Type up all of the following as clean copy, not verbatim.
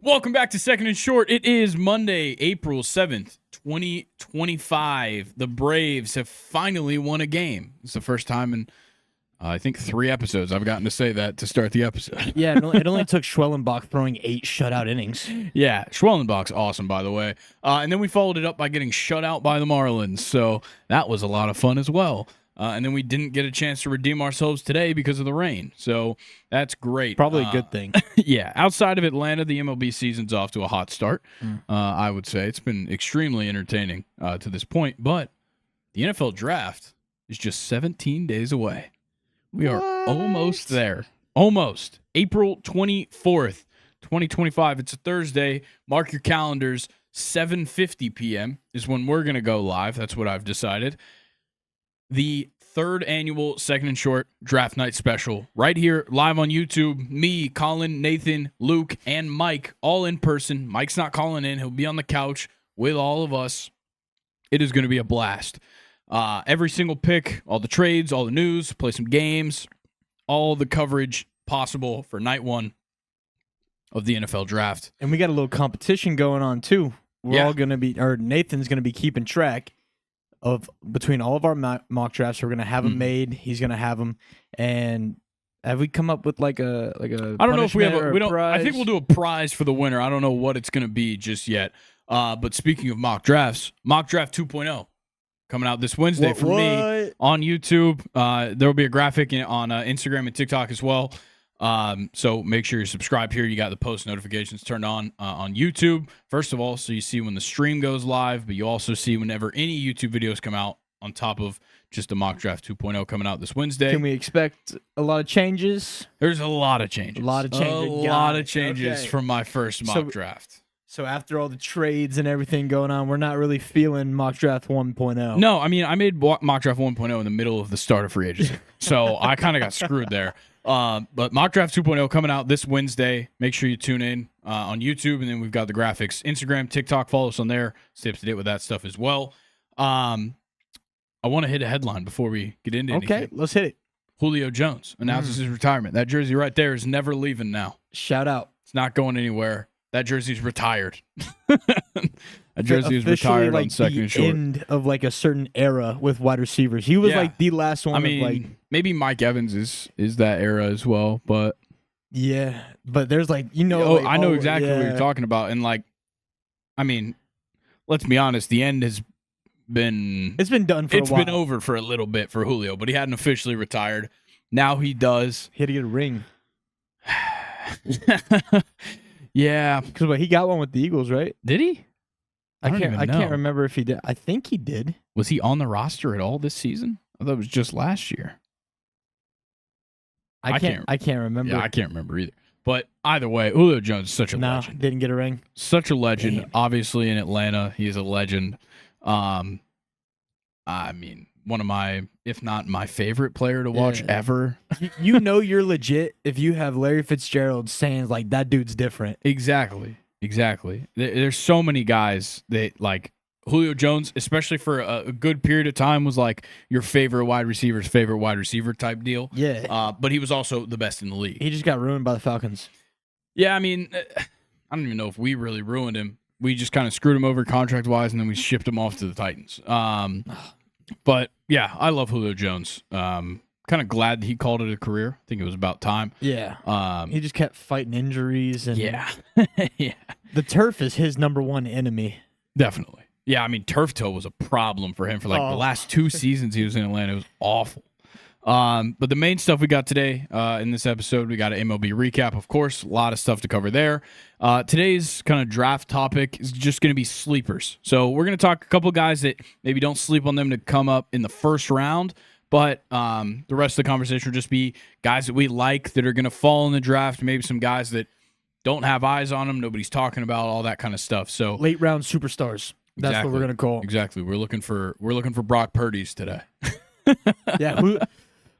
Welcome back to Second and Short. It is Monday, April 7th, 2025. The Braves have finally won a game. It's the first time in, I think, 3 episodes I've gotten to say that to start the episode. Yeah, it only took Schwellenbach throwing 8 shutout innings. Yeah, Schwellenbach's awesome, by the way. And then we followed it up by getting shut out by the Marlins, so that was a lot of fun as well. And then we didn't get a chance to redeem ourselves today because of the rain. So that's great. Probably a good thing. Yeah. Outside of Atlanta, the MLB season's off to a hot start. I would say it's been extremely entertaining to this point. But the NFL draft is just 17 days away. We are almost there. Almost. April 24th, 2025. It's a Thursday. Mark your calendars. 7:50 p.m. is when we're going to go live. That's what I've decided. The 3rd annual Second and Short Draft Night Special right here live on YouTube. Me, Colin, Nathan, Luke, and Mike all in person. Mike's not calling in. He'll be on the couch with all of us. It is going to be a blast. Every single pick, all the trades, all the news, play some games, all the coverage possible for night 1 of the NFL Draft. And we got a little competition going on, too. We're Yeah. all going to be, or Nathan's going to be keeping track of between all of our mock drafts. We're going to have them made. He's going to have them. And have we come up with like a I don't know if we have punishment or we don't. prize? I think we'll do a prize for the winner. I don't know what it's going to be just yet. But speaking of mock drafts, mock draft 2.0 coming out this Wednesday for me on YouTube. There will be a graphic on Instagram and TikTok as well. So make sure you're subscribed here. You got the post notifications turned on YouTube. First of all, so you see when the stream goes live, but you also see whenever any YouTube videos come out on top of just the mock draft 2.0 coming out this Wednesday. Can we expect a lot of changes? There's a lot of changes. A lot of changes. A lot of changes from my first mock draft. So after all the trades and everything going on, we're not really feeling mock draft 1.0. No, I mean, I made mock draft 1.0 in the middle of the start of free agency. So I kind of got screwed there. But mock draft 2.0 coming out this Wednesday. Make sure you tune in on YouTube, and then we've got the graphics, Instagram, TikTok. Follow us on there. Stay up to date with that stuff as well. I want to hit a headline before we get into anything. Okay, let's hit it. Julio Jones announces his retirement. That jersey right there is never leaving now. Shout out. It's not going anywhere. That jersey's retired. That jersey is Officially, retired on Second and Short. End of like a certain era with wide receivers. He was like the last one. I mean, maybe Mike Evans is that era as well, but yeah. But there's like I know exactly what you're talking about, and like, I mean, let's be honest, the end has been It's been done for a while. It's been over for a little bit for Julio, but he hadn't officially retired. Now he does. He had to get a ring. Yeah, because he got one with the Eagles, right? Did he? I can't remember if he did. I think he did. Was he on the roster at all this season? I thought it was just last year. I can't remember. Yeah, I can't remember either. But either way, Julio Jones is such a legend. Didn't get a ring. Such a legend. Damn. Obviously in Atlanta, he's a legend. I mean, one of my, if not my favorite player to watch ever. You know you're legit if you have Larry Fitzgerald saying like that dude's different. Exactly. There's so many guys that like Julio Jones, especially for a good period of time, was like your favorite wide receiver type deal. Yeah. But he was also the best in the league. He just got ruined by the Falcons. Yeah, I mean, I don't even know if we really ruined him. We just kind of screwed him over contract-wise, and then we shipped him off to the Titans. But, yeah, I love Julio Jones. Kind of glad that he called it a career. I think it was about time. Yeah. He just kept fighting injuries. And yeah. Yeah. The turf is his number one enemy. Definitely. Yeah, I mean, turf toe was a problem for him for like the last 2 seasons he was in Atlanta. It was awful. But the main stuff we got today in this episode, we got an MLB recap, of course. A lot of stuff to cover there. Today's kind of draft topic is just going to be sleepers. So we're going to talk a couple of guys that maybe don't sleep on them to come up in the first round. But the rest of the conversation will just be guys that we like that are going to fall in the draft. Maybe some guys that don't have eyes on them, nobody's talking about, all that kind of stuff. So late round superstars. That's what we're gonna call. Exactly. We're looking for Brock Purdy's today. Yeah,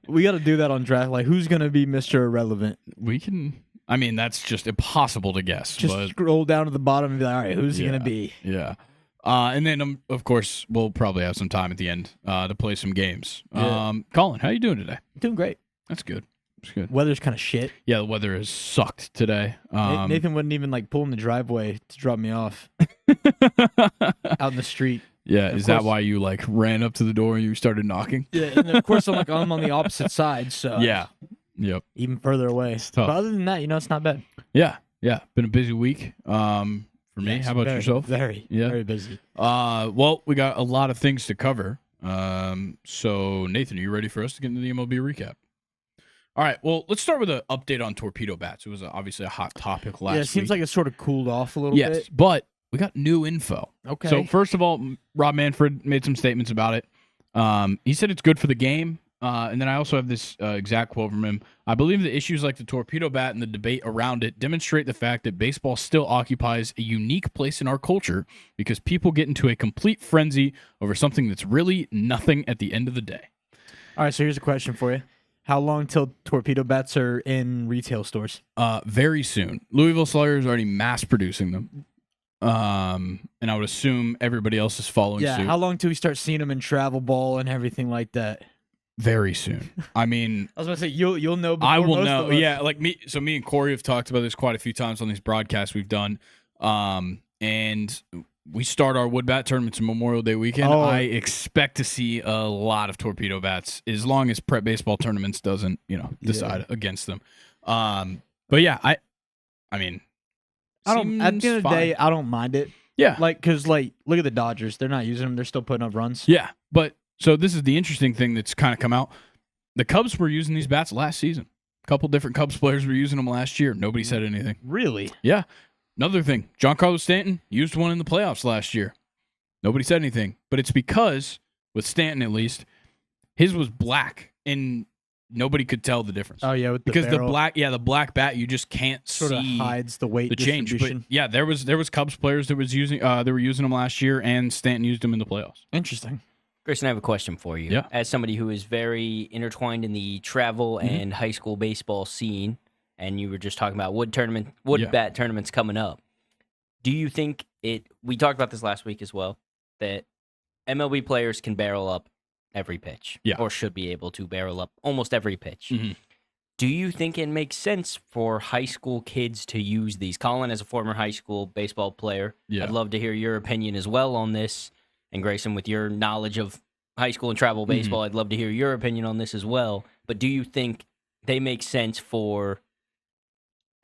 we got to do that on draft. Like, who's gonna be Mr. Irrelevant? We can. I mean, that's just impossible to guess. Just scroll down to the bottom and be like, all right, who's he gonna be? Yeah. And then, of course, we'll probably have some time at the end to play some games. Yeah. Colin, how you doing today? Doing great. That's good. It's good. Weather's kind of shit. Yeah, the weather has sucked today. Nathan wouldn't even like pull in the driveway to drop me off out in the street. Yeah, is that why you like ran up to the door and you started knocking? Yeah, and of course I'm on the opposite side, so Yeah. Yep. even further away. It's tough. But other than that, it's not bad. Yeah. Been a busy week. For me, how about yourself? Very, very busy. Well, we got a lot of things to cover. So Nathan, are you ready for us to get into the MLB recap? All right. Well, let's start with an update on torpedo bats. It was obviously a hot topic last week. Yeah, it seems like it sort of cooled off a little bit. Yes, but we got new info. Okay. So first of all, Rob Manfred made some statements about it. He said it's good for the game. And then I also have this exact quote from him. I believe the issues like the torpedo bat and the debate around it demonstrate the fact that baseball still occupies a unique place in our culture because people get into a complete frenzy over something that's really nothing at the end of the day. All right, so here's a question for you. How long till torpedo bats are in retail stores? Very soon. Louisville Slugger is already mass producing them. And I would assume everybody else is following suit. How long till we start seeing them in travel ball and everything like that? Very soon. I mean, I was going to say you'll know. Before I will most know. Of us. Yeah, like me. So me and Corey have talked about this quite a few times on these broadcasts we've done. And we start our wood bat tournaments on Memorial Day weekend. Oh. I expect to see a lot of torpedo bats as long as prep baseball tournaments doesn't, decide against them. But yeah, I mean, I don't. At the end of the day, I don't mind it. Yeah, because look at the Dodgers. They're not using them. They're still putting up runs. Yeah, but so this is the interesting thing that's kind of come out. The Cubs were using these bats last season. A couple different Cubs players were using them last year. Nobody said anything. Really? Yeah. Another thing, Giancarlo Stanton used one in the playoffs last year. Nobody said anything. But it's because, with Stanton at least, his was black, and nobody could tell the difference. Oh, yeah, with the because barrel. the black bat, you just can't Sort of see hides the weight the change. But distribution. yeah, there was Cubs players that was using they were using them last year, and Stanton used them in the playoffs. Interesting. Grayson, I have a question for you. Yeah. As somebody who is very intertwined in the travel and high school baseball scene, and you were just talking about wood bat tournaments coming up, do you think we talked about this last week as well, that MLB players can barrel up every pitch, or should be able to barrel up almost every pitch? Mm-hmm. Do you think it makes sense for high school kids to use these? Colin, as a former high school baseball player, I'd love to hear your opinion as well on this. And Grayson, with your knowledge of high school and travel baseball, I'd love to hear your opinion on this as well. But do you think they make sense for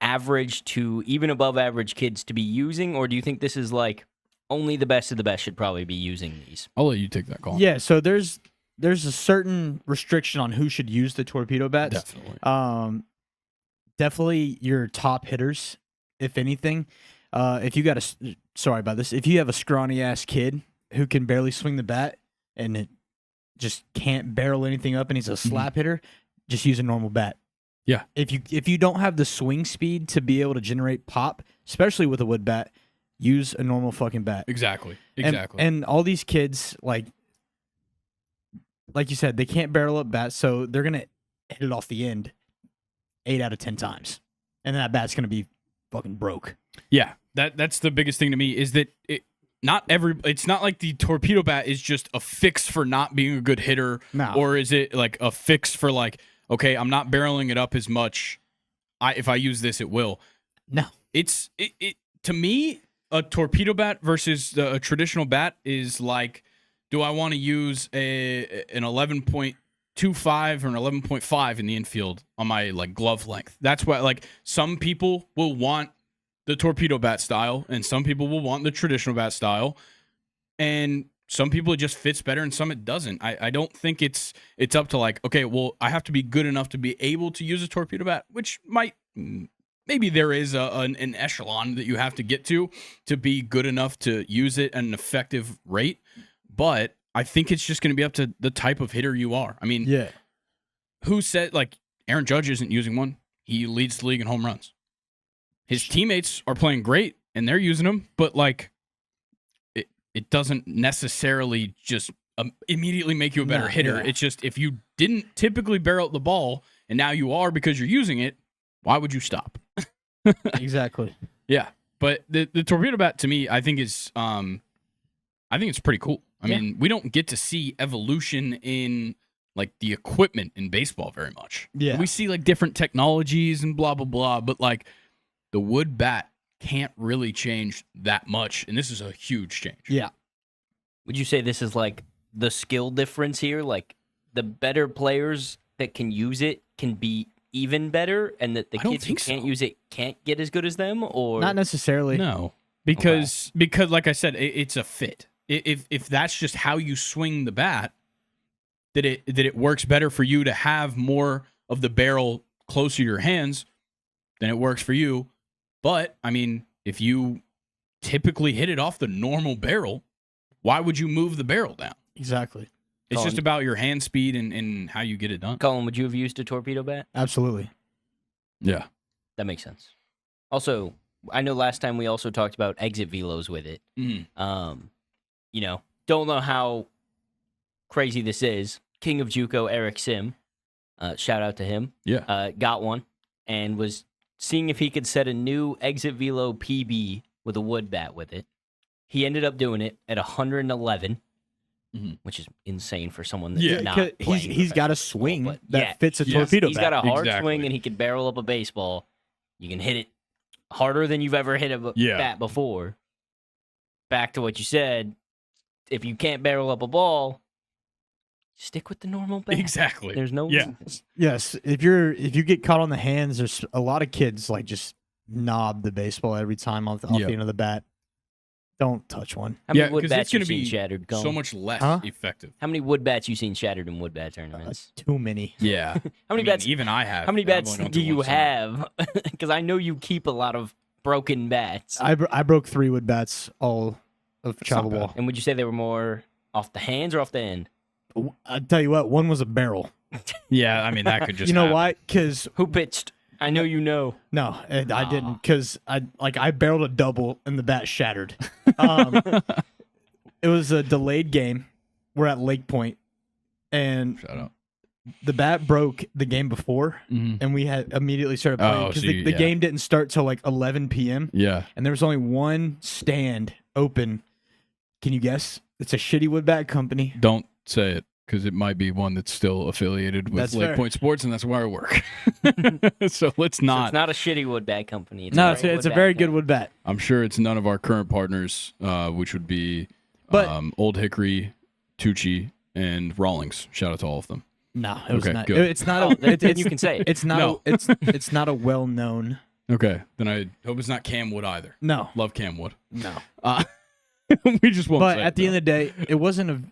average to even above average kids to be using? Or do you think this is like only the best of the best should probably be using these? I'll let you take that call. Yeah, so there's a certain restriction on who should use the torpedo bats. Definitely. Definitely your top hitters, if anything. If you if you have a scrawny ass kid who can barely swing the bat and it just can't barrel anything up and he's a slap hitter, just use a normal bat. Yeah. If you don't have the swing speed to be able to generate pop, especially with a wood bat, use a normal fucking bat. Exactly. And all these kids, like you said, they can't barrel up bats, so they're gonna hit it off the end 8 out of 10 times, and then that bat's gonna be fucking broke. Yeah, that's the biggest thing to me is that it's not like the torpedo bat is just a fix for not being a good hitter, or is it like a fix for like, okay, I'm not barreling it up as much. If I use this, it will. No, it to me, a torpedo bat versus a traditional bat is like, do I want to use an 11.25 or an 11.5 in the infield on my like glove length? That's why like some people will want the torpedo bat style and some people will want the traditional bat style, and some people it just fits better and some it doesn't. I don't think it's up to like, okay, well, I have to be good enough to be able to use a torpedo bat, which maybe there is an echelon that you have to get to be good enough to use it at an effective rate. But I think it's just going to be up to the type of hitter you are. I mean, who said, like, Aaron Judge isn't using one? He leads the league in home runs. His teammates are playing great, and they're using them, but, like, it doesn't necessarily just immediately make you a better hitter. Yeah. It's just if you didn't typically barrel the ball, and now you are because you're using it, why would you stop? Exactly. Yeah, but the torpedo bat, to me, I think is I think it's pretty cool. I mean, we don't get to see evolution in like the equipment in baseball very much. Yeah. We see like different technologies and blah blah blah, but like the wood bat can't really change that much, and this is a huge change. Yeah. Would you say this is like the skill difference here? Like the better players that can use it can be even better, and that the I don't kids who think can't so. use it can't get as good as them? Or Not necessarily. No, because like I said, it's a fit. If that's just how you swing the bat, that it works better for you to have more of the barrel closer to your hands, then it works for you. But I mean, if you typically hit it off the normal barrel, why would you move the barrel down? Exactly. It's Colin. just about your hand speed and how you get it done. Colin, would you have used a torpedo bat? Absolutely. Yeah. That makes sense. Also, I know last time we also talked about exit velos with it. Mm. You know, don't know how crazy this is. King of JUCO, Eric Sim, shout out to him. Yeah. Got one and was seeing if he could set a new exit velo PB with a wood bat with it. He ended up doing it at 111, which is insane for someone that's not playing. He's got a professional swing baseball, but that fits a torpedo He's bat. got a hard Exactly. swing, and he can barrel up a baseball. You can hit it harder than you've ever hit a bat before. Back to what you said, if you can't barrel up a ball, stick with the normal bat. Exactly. There's no Yes, if you get caught on the hands, there's a lot of kids like just knob the baseball every time off the end of the bat. Don't touch one. How many Yeah, wood 'cause bats it's gonna you seen be shattered? Colin? so much less Huh? effective. How many wood bats you seen shattered in wood bat tournaments? Too many. Yeah. How many bats? Even I have. How many I've bats only gone do through you one summer. have? Because I know you keep a lot of broken bats. I broke 3 wood bats all of not travel bad. ball. And would you say they were more off the hands or off the end? I tell you what, one was a barrel. Yeah, I mean that could just. You know happen. why? Because Who pitched? I know you know. no, I didn't. Because I barreled a double and the bat shattered. It was a delayed game. We're at Lake Point, and Shut up. the bat broke the game before, and we had immediately started playing because the game didn't start till like 11 p.m. Yeah. and there was only one stand open. Can you guess? It's a shitty wood bat company. Don't say it because it might be one that's still affiliated with That's Lake fair. Point Sports, and that's where I work. So let's So not. it's not a shitty wood bat company. It's No, a it's great a wood bat very good company. wood bat. I'm sure it's none of our current partners, which would be But- Old Hickory, Tucci, and Rawlings. Shout out to all of them. No, it was Okay, not. good. It's not. Oh, then it's, you can say it. It's not. No. It's not a well-known. Okay, then I hope it's not Camwood either. No, Love Camwood. no. We just won't. But say at the end of the day, it wasn't a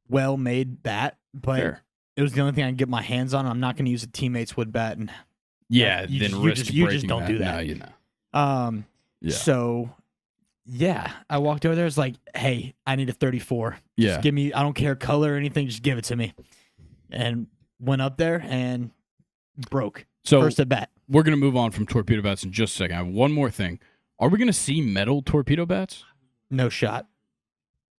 well-made bat. But Fair. it was the only thing I could get my hands on. I'm not going to use a teammate's wood bat, and Yeah, you then just- you risk just- you just breaking don't do that. No, you know. Yeah. So, yeah, I walked over there. It's like, hey, I need a 34. Yeah. Just give me. I don't care color or anything. Just give it to me. And went up there and broke. So First at bat. we're gonna move on from torpedo bats in just a second. I have one more thing. Are we gonna see metal torpedo bats? No shot.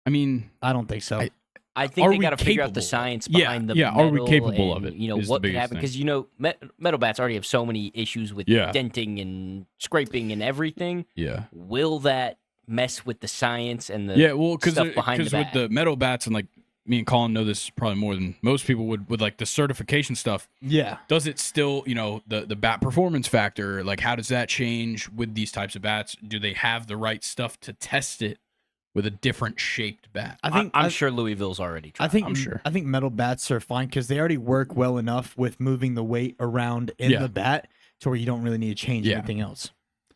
I mean, I don't think so. I think Are they we got to figure out the capable? science Yeah, behind the yeah, metal. are we capable of and, it You know, is the what could biggest happen. thing. Because, you know, metal bats already have so many issues with Yeah. denting and scraping and everything. yeah. Will that mess with the science and the Yeah, well, because stuff behind the with bat? the metal bats and like me and Colin know this probably more than most people would with like the certification stuff. Yeah. Does it still, you know, the bat performance factor? Like, how does that change with these types of bats? Do they have the right stuff to test it with a different shaped bat? I'm sure Louisville's already tried. I'm sure. I think metal bats are fine because they already work well enough with moving the weight around in Yeah. the bat to where you don't really need to change Yeah. anything else.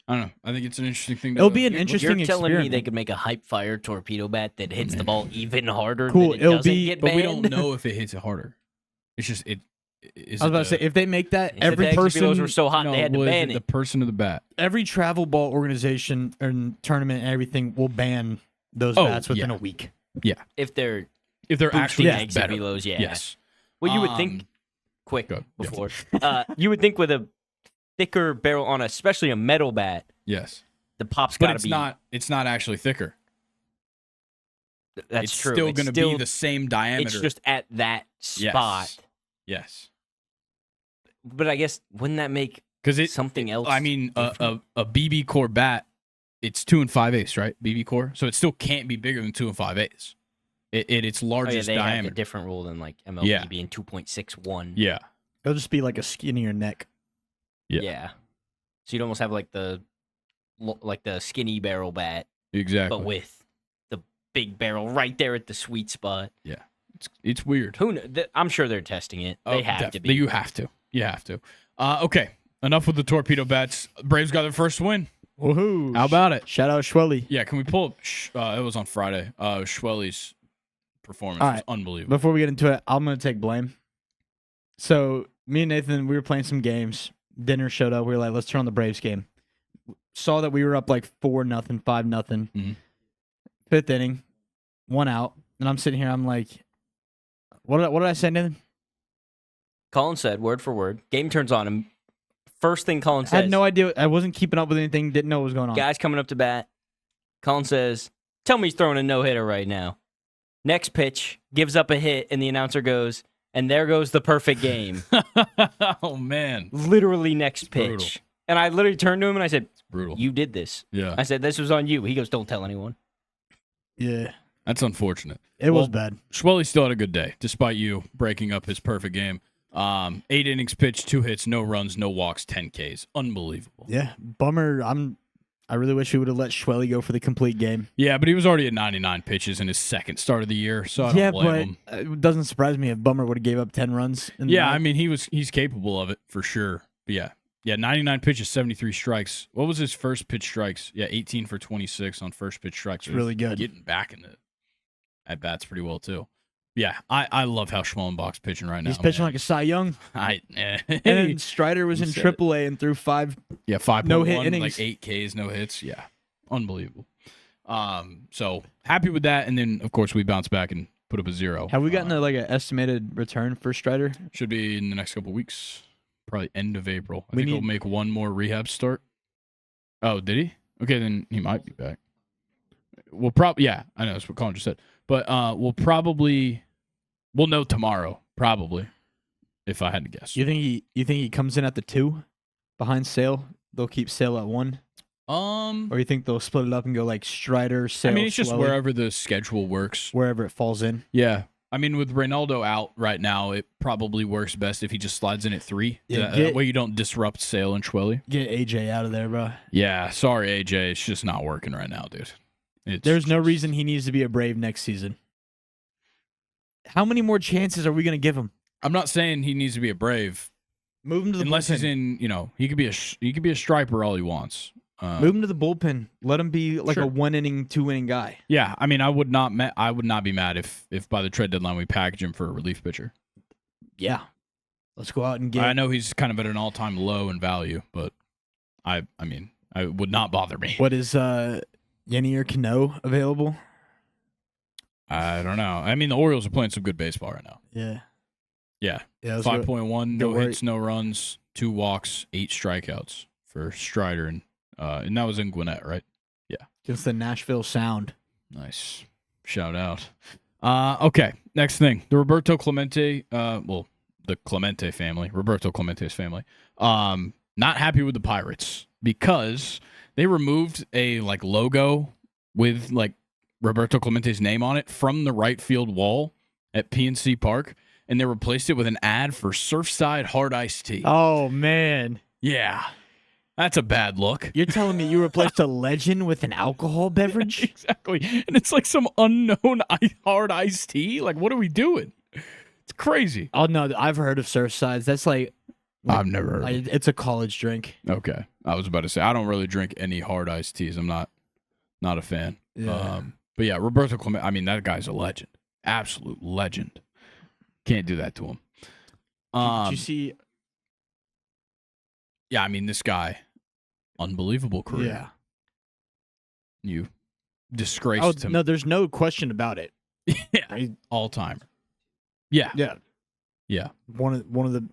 I don't know. I think it's an interesting thing. It'll be an interesting You're telling experiment. me they could make a hype fire torpedo bat that hits the ball even harder Cool, than it it'll doesn't be- get but banned? we don't know if it hits it harder. It's just it. Is I was it about to say, the- if they make that, They said every the exit velos person, were so hot no, they had to well, is ban it it. the person of the bat. every travel ball organization and tournament and everything will ban those Oh, bats within yeah. a week. If they're If they're boosting actually exit better. velos, yeah. Yes. Well, you would think quick go. Yeah. before. You would think with a thicker barrel on, especially a metal bat, Yes. the pop's But got to it's be. not. It's not actually thicker. That's it's true. still It's going to still- be the same diameter. It's just at that spot. Yes. But I guess wouldn't that make Because it. something else? I mean, a BB core bat. It's 2 5/8, right? BB core. So it still can't be bigger than 2 5/8. its largest they have diameter. a different rule than like MLB being 2.61. Yeah. It'll just be like a skinnier neck. Yeah. So you'd almost have like the skinny barrel bat, Exactly. but with the big barrel right there at the sweet spot. Yeah. It's weird. I'm sure they're testing it. They have to be. You have to. Okay. Enough with the torpedo bats. Braves got their first win. Woohoo! How about it? Shout out Schwelly. Yeah, can we pull up? It was on Friday. Schwelly's performance was unbelievable. Before we get into it, I'm gonna take blame. So me and Nathan, we were playing some games. Dinner showed up. We were like, let's turn on the Braves game. Saw that we were up like 4-0, 5-0. Mm-hmm. Fifth inning, 1 out, and I'm sitting here. I'm like, what did I say, Nathan? Colin said word for word. Game turns on him. First thing Colin says. I had no idea. I wasn't keeping up with anything. Didn't know what was going on. Guy's coming up to bat. Colin says, tell me he's throwing a no-hitter right now. Next pitch, gives up a hit, and the announcer goes, and there goes the perfect game. Oh, man. Literally next pitch. Brutal. And I literally turned to him and I said, It's brutal. you did this. Yeah. I said, this was on you. He goes, don't tell anyone. Yeah. That's unfortunate. It was bad. Schwelly still had a good day, despite you breaking up his perfect game. 8 innings pitched, 2 hits, no runs, no walks, 10 Ks. Unbelievable. Yeah. Bummer. I really wish we would have let Schwelly go for the complete game. Yeah, but he was already at 99 pitches in his second start of the year, so I don't blame him. It doesn't surprise me if Bummer would have gave up 10 runs. Yeah, I mean, he's capable of it for sure. But yeah, 99 pitches, 73 strikes. What was his first pitch strikes? Yeah, 18 for 26 on first pitch strikes. It's really good. Getting back in the at bats pretty well too. Yeah, I love how Schwellenbach's pitching right now. He's pitching like a Cy Young. And then Strider was in AAA and threw 5 5 no-hit innings. like 8 Ks, no hits. Yeah, unbelievable. So happy with that. And then, of course, we bounce back and put up a 0. Have we gotten like an estimated return for Strider? Should be in the next couple weeks, probably end of April. I think he'll make one more rehab start. Oh, did he? Okay, then he might be back. We'll probably, yeah, I know that's what Colin just said. But we'll know tomorrow, probably, if I had to guess. You think he comes in at the 2 behind Sale? They'll keep Sale at 1? Or you think they'll split it up and go like Strider, Sale? I mean, it's just Schwelly, wherever the schedule works. wherever it falls in. Yeah. I mean, with Reynaldo out right now, it probably works best if he just slides in at 3. Yeah, That way you don't disrupt Sale and Schwelly. Get AJ out of there, bro. Yeah, sorry, AJ. It's just not working right now, dude. There's no reason he needs to be a Brave next season. How many more chances are we going to give him? I'm not saying he needs to be a Brave. Move him to the unless bullpen. He's in, he could be a striper all he wants. Move him to the bullpen. Let him be like Sure. a 1-inning, 2-inning guy. Yeah, I mean, I would not be mad if by the trade deadline we package him for a relief pitcher. Yeah. Let's go out and get. I know he's kind of at an all-time low in value, but I mean, it would not bother me. What is Yenier Cano available? I don't know. I mean, the Orioles are playing some good baseball right now. Yeah. Yeah. Yeah. 5.1, no worry. hits, no runs, 2 walks, 8 strikeouts for Strider, and that was in Gwinnett, right? Yeah. Against the Nashville Sound. Nice. Shout out. Okay, next thing. The Roberto Clemente, the Clemente family, Roberto Clemente's family, not happy with the Pirates because they removed a logo with Roberto Clemente's name on it from the right field wall at PNC Park, and they replaced it with an ad for Surfside Hard Iced Tea. Oh, man. Yeah. That's a bad look. You're telling me you replaced a legend with an alcohol beverage? Exactly. And it's like some unknown hard iced tea. Like, what are we doing? It's crazy. Oh, no. I've heard of Surfsides. That's I've never heard of it. It's a college drink. Okay. I was about to say, I don't really drink any hard iced teas. I'm not a fan. Yeah. But yeah, Roberto Clemente, I mean, that guy's a legend. Absolute legend. Can't do that to him. Did you see? Yeah, I mean, this guy, unbelievable career. Yeah. You disgraced him. No, there's no question about it. Yeah. All timer. Yeah. Yeah. Yeah. One of the,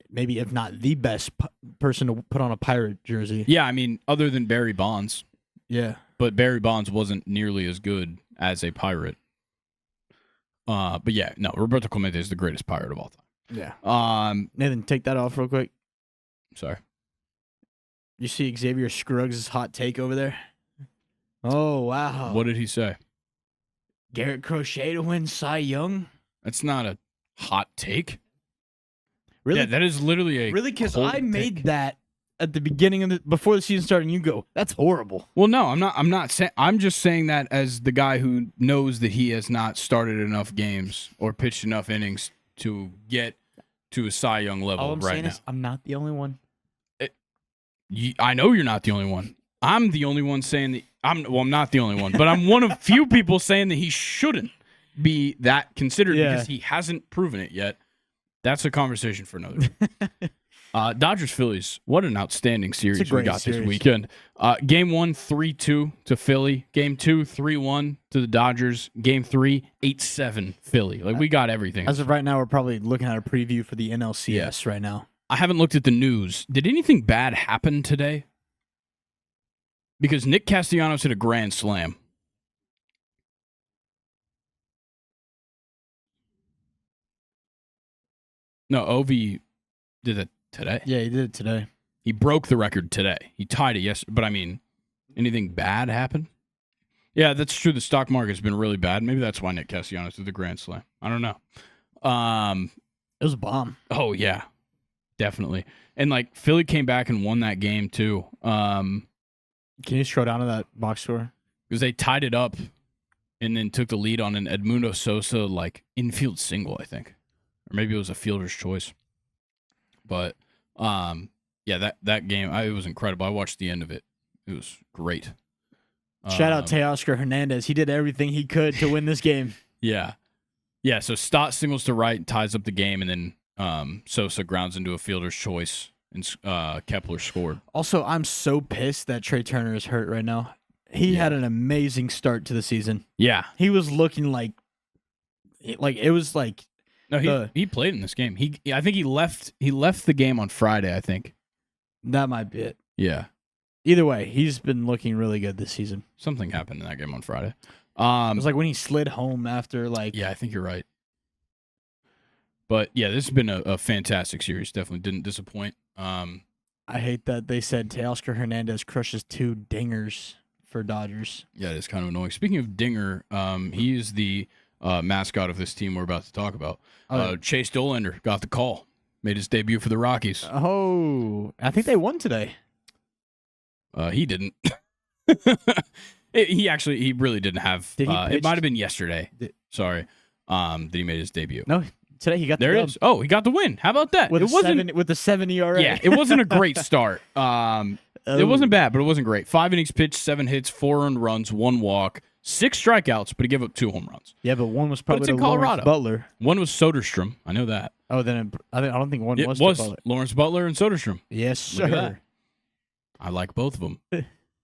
maybe if not the best person to put on a Pirate jersey. Yeah, I mean, other than Barry Bonds. Yeah. But Barry Bonds wasn't nearly as good as a Pirate. But yeah, no, Roberto Clemente is the greatest Pirate of all time. Yeah. Nathan, take that off real quick. Sorry. You see Xavier Scruggs' hot take over there? Oh, wow. What did he say? Garrett Crochet to win Cy Young? That's not a hot take. Really? Yeah, that is literally a Really? Because cold I made take. that at the beginning of before the season started, and you go, that's horrible. Well, no, I'm not saying. I'm just saying that as the guy who knows that he has not started enough games or pitched enough innings to get to a Cy Young level All I'm right saying now. is I'm not the only one. I know you're not the only one. I'm the only one saying that. I'm not the only one, but I'm one of few people saying that he shouldn't be that considered because he hasn't proven it yet. That's a conversation for another day. Dodgers Phillies. What an outstanding series we got this weekend. Game 1, 3-2 to Philly. Game 2, 3-1 to the Dodgers. Game 3, 8-7 Philly. Like we got everything. As of right now, we're probably looking at a preview for the NLCS right now. I haven't looked at the news. Did anything bad happen today? Because Nick Castellanos hit a grand slam. No, Ovi did it today. Yeah, he did it today. He broke the record today. He tied it yesterday. But, I mean, anything bad happen? Yeah, that's true. The stock market's been really bad. Maybe that's why Nick Castellanos did the grand slam. I don't know. It was a bomb. Oh, yeah. Definitely. And, like, Philly came back and won that game, too. Can you scroll down to that box score? Because they tied it up and then took the lead on an Edmundo Sosa, like, infield single, I think. Or maybe it was a fielder's choice. But, yeah, that game, it was incredible. I watched the end of it. It was great. Shout out Teoscar Hernandez. He did everything he could to win this game. Yeah. Yeah, so Stott singles to right, ties up the game, and then Sosa grounds into a fielder's choice, and Kepler scored. Also, I'm so pissed that Trey Turner is hurt right now. He had an amazing start to the season. Yeah. He was looking like it was like No, he played in this game. I think he left the game on Friday, I think. That might be it. Yeah. Either way, he's been looking really good this season. Something happened in that game on Friday. It was like when he slid home after Yeah, I think you're right. But yeah, this has been a fantastic series. Definitely didn't disappoint. I hate that they said Teoscar Hernandez crushes 2 dingers for Dodgers. Yeah, it's kind of annoying. Speaking of dinger, he is the mascot of this team we're about to talk about. Chase Dollander got the call. Made his debut for the Rockies. Oh, I think they won today. He didn't. He really didn't have. Did he it might have been yesterday. Sorry, that he made his debut. No, today he got there. The it is. Oh, he got the win. How about that? With the 7 ERA. Yeah, it wasn't a great start. It wasn't bad, but it wasn't great. 5 innings pitched, 7 hits, 4 earned runs, 1 walk, 6 strikeouts, but he gave up 2 home runs. Yeah, but one was probably it's in to Lawrence Colorado. Butler. One was Soderstrom. I know that. Oh, then I don't think one It was was to Butler. Lawrence Butler and Soderstrom. Yes, Look at that. sir. I like both of them.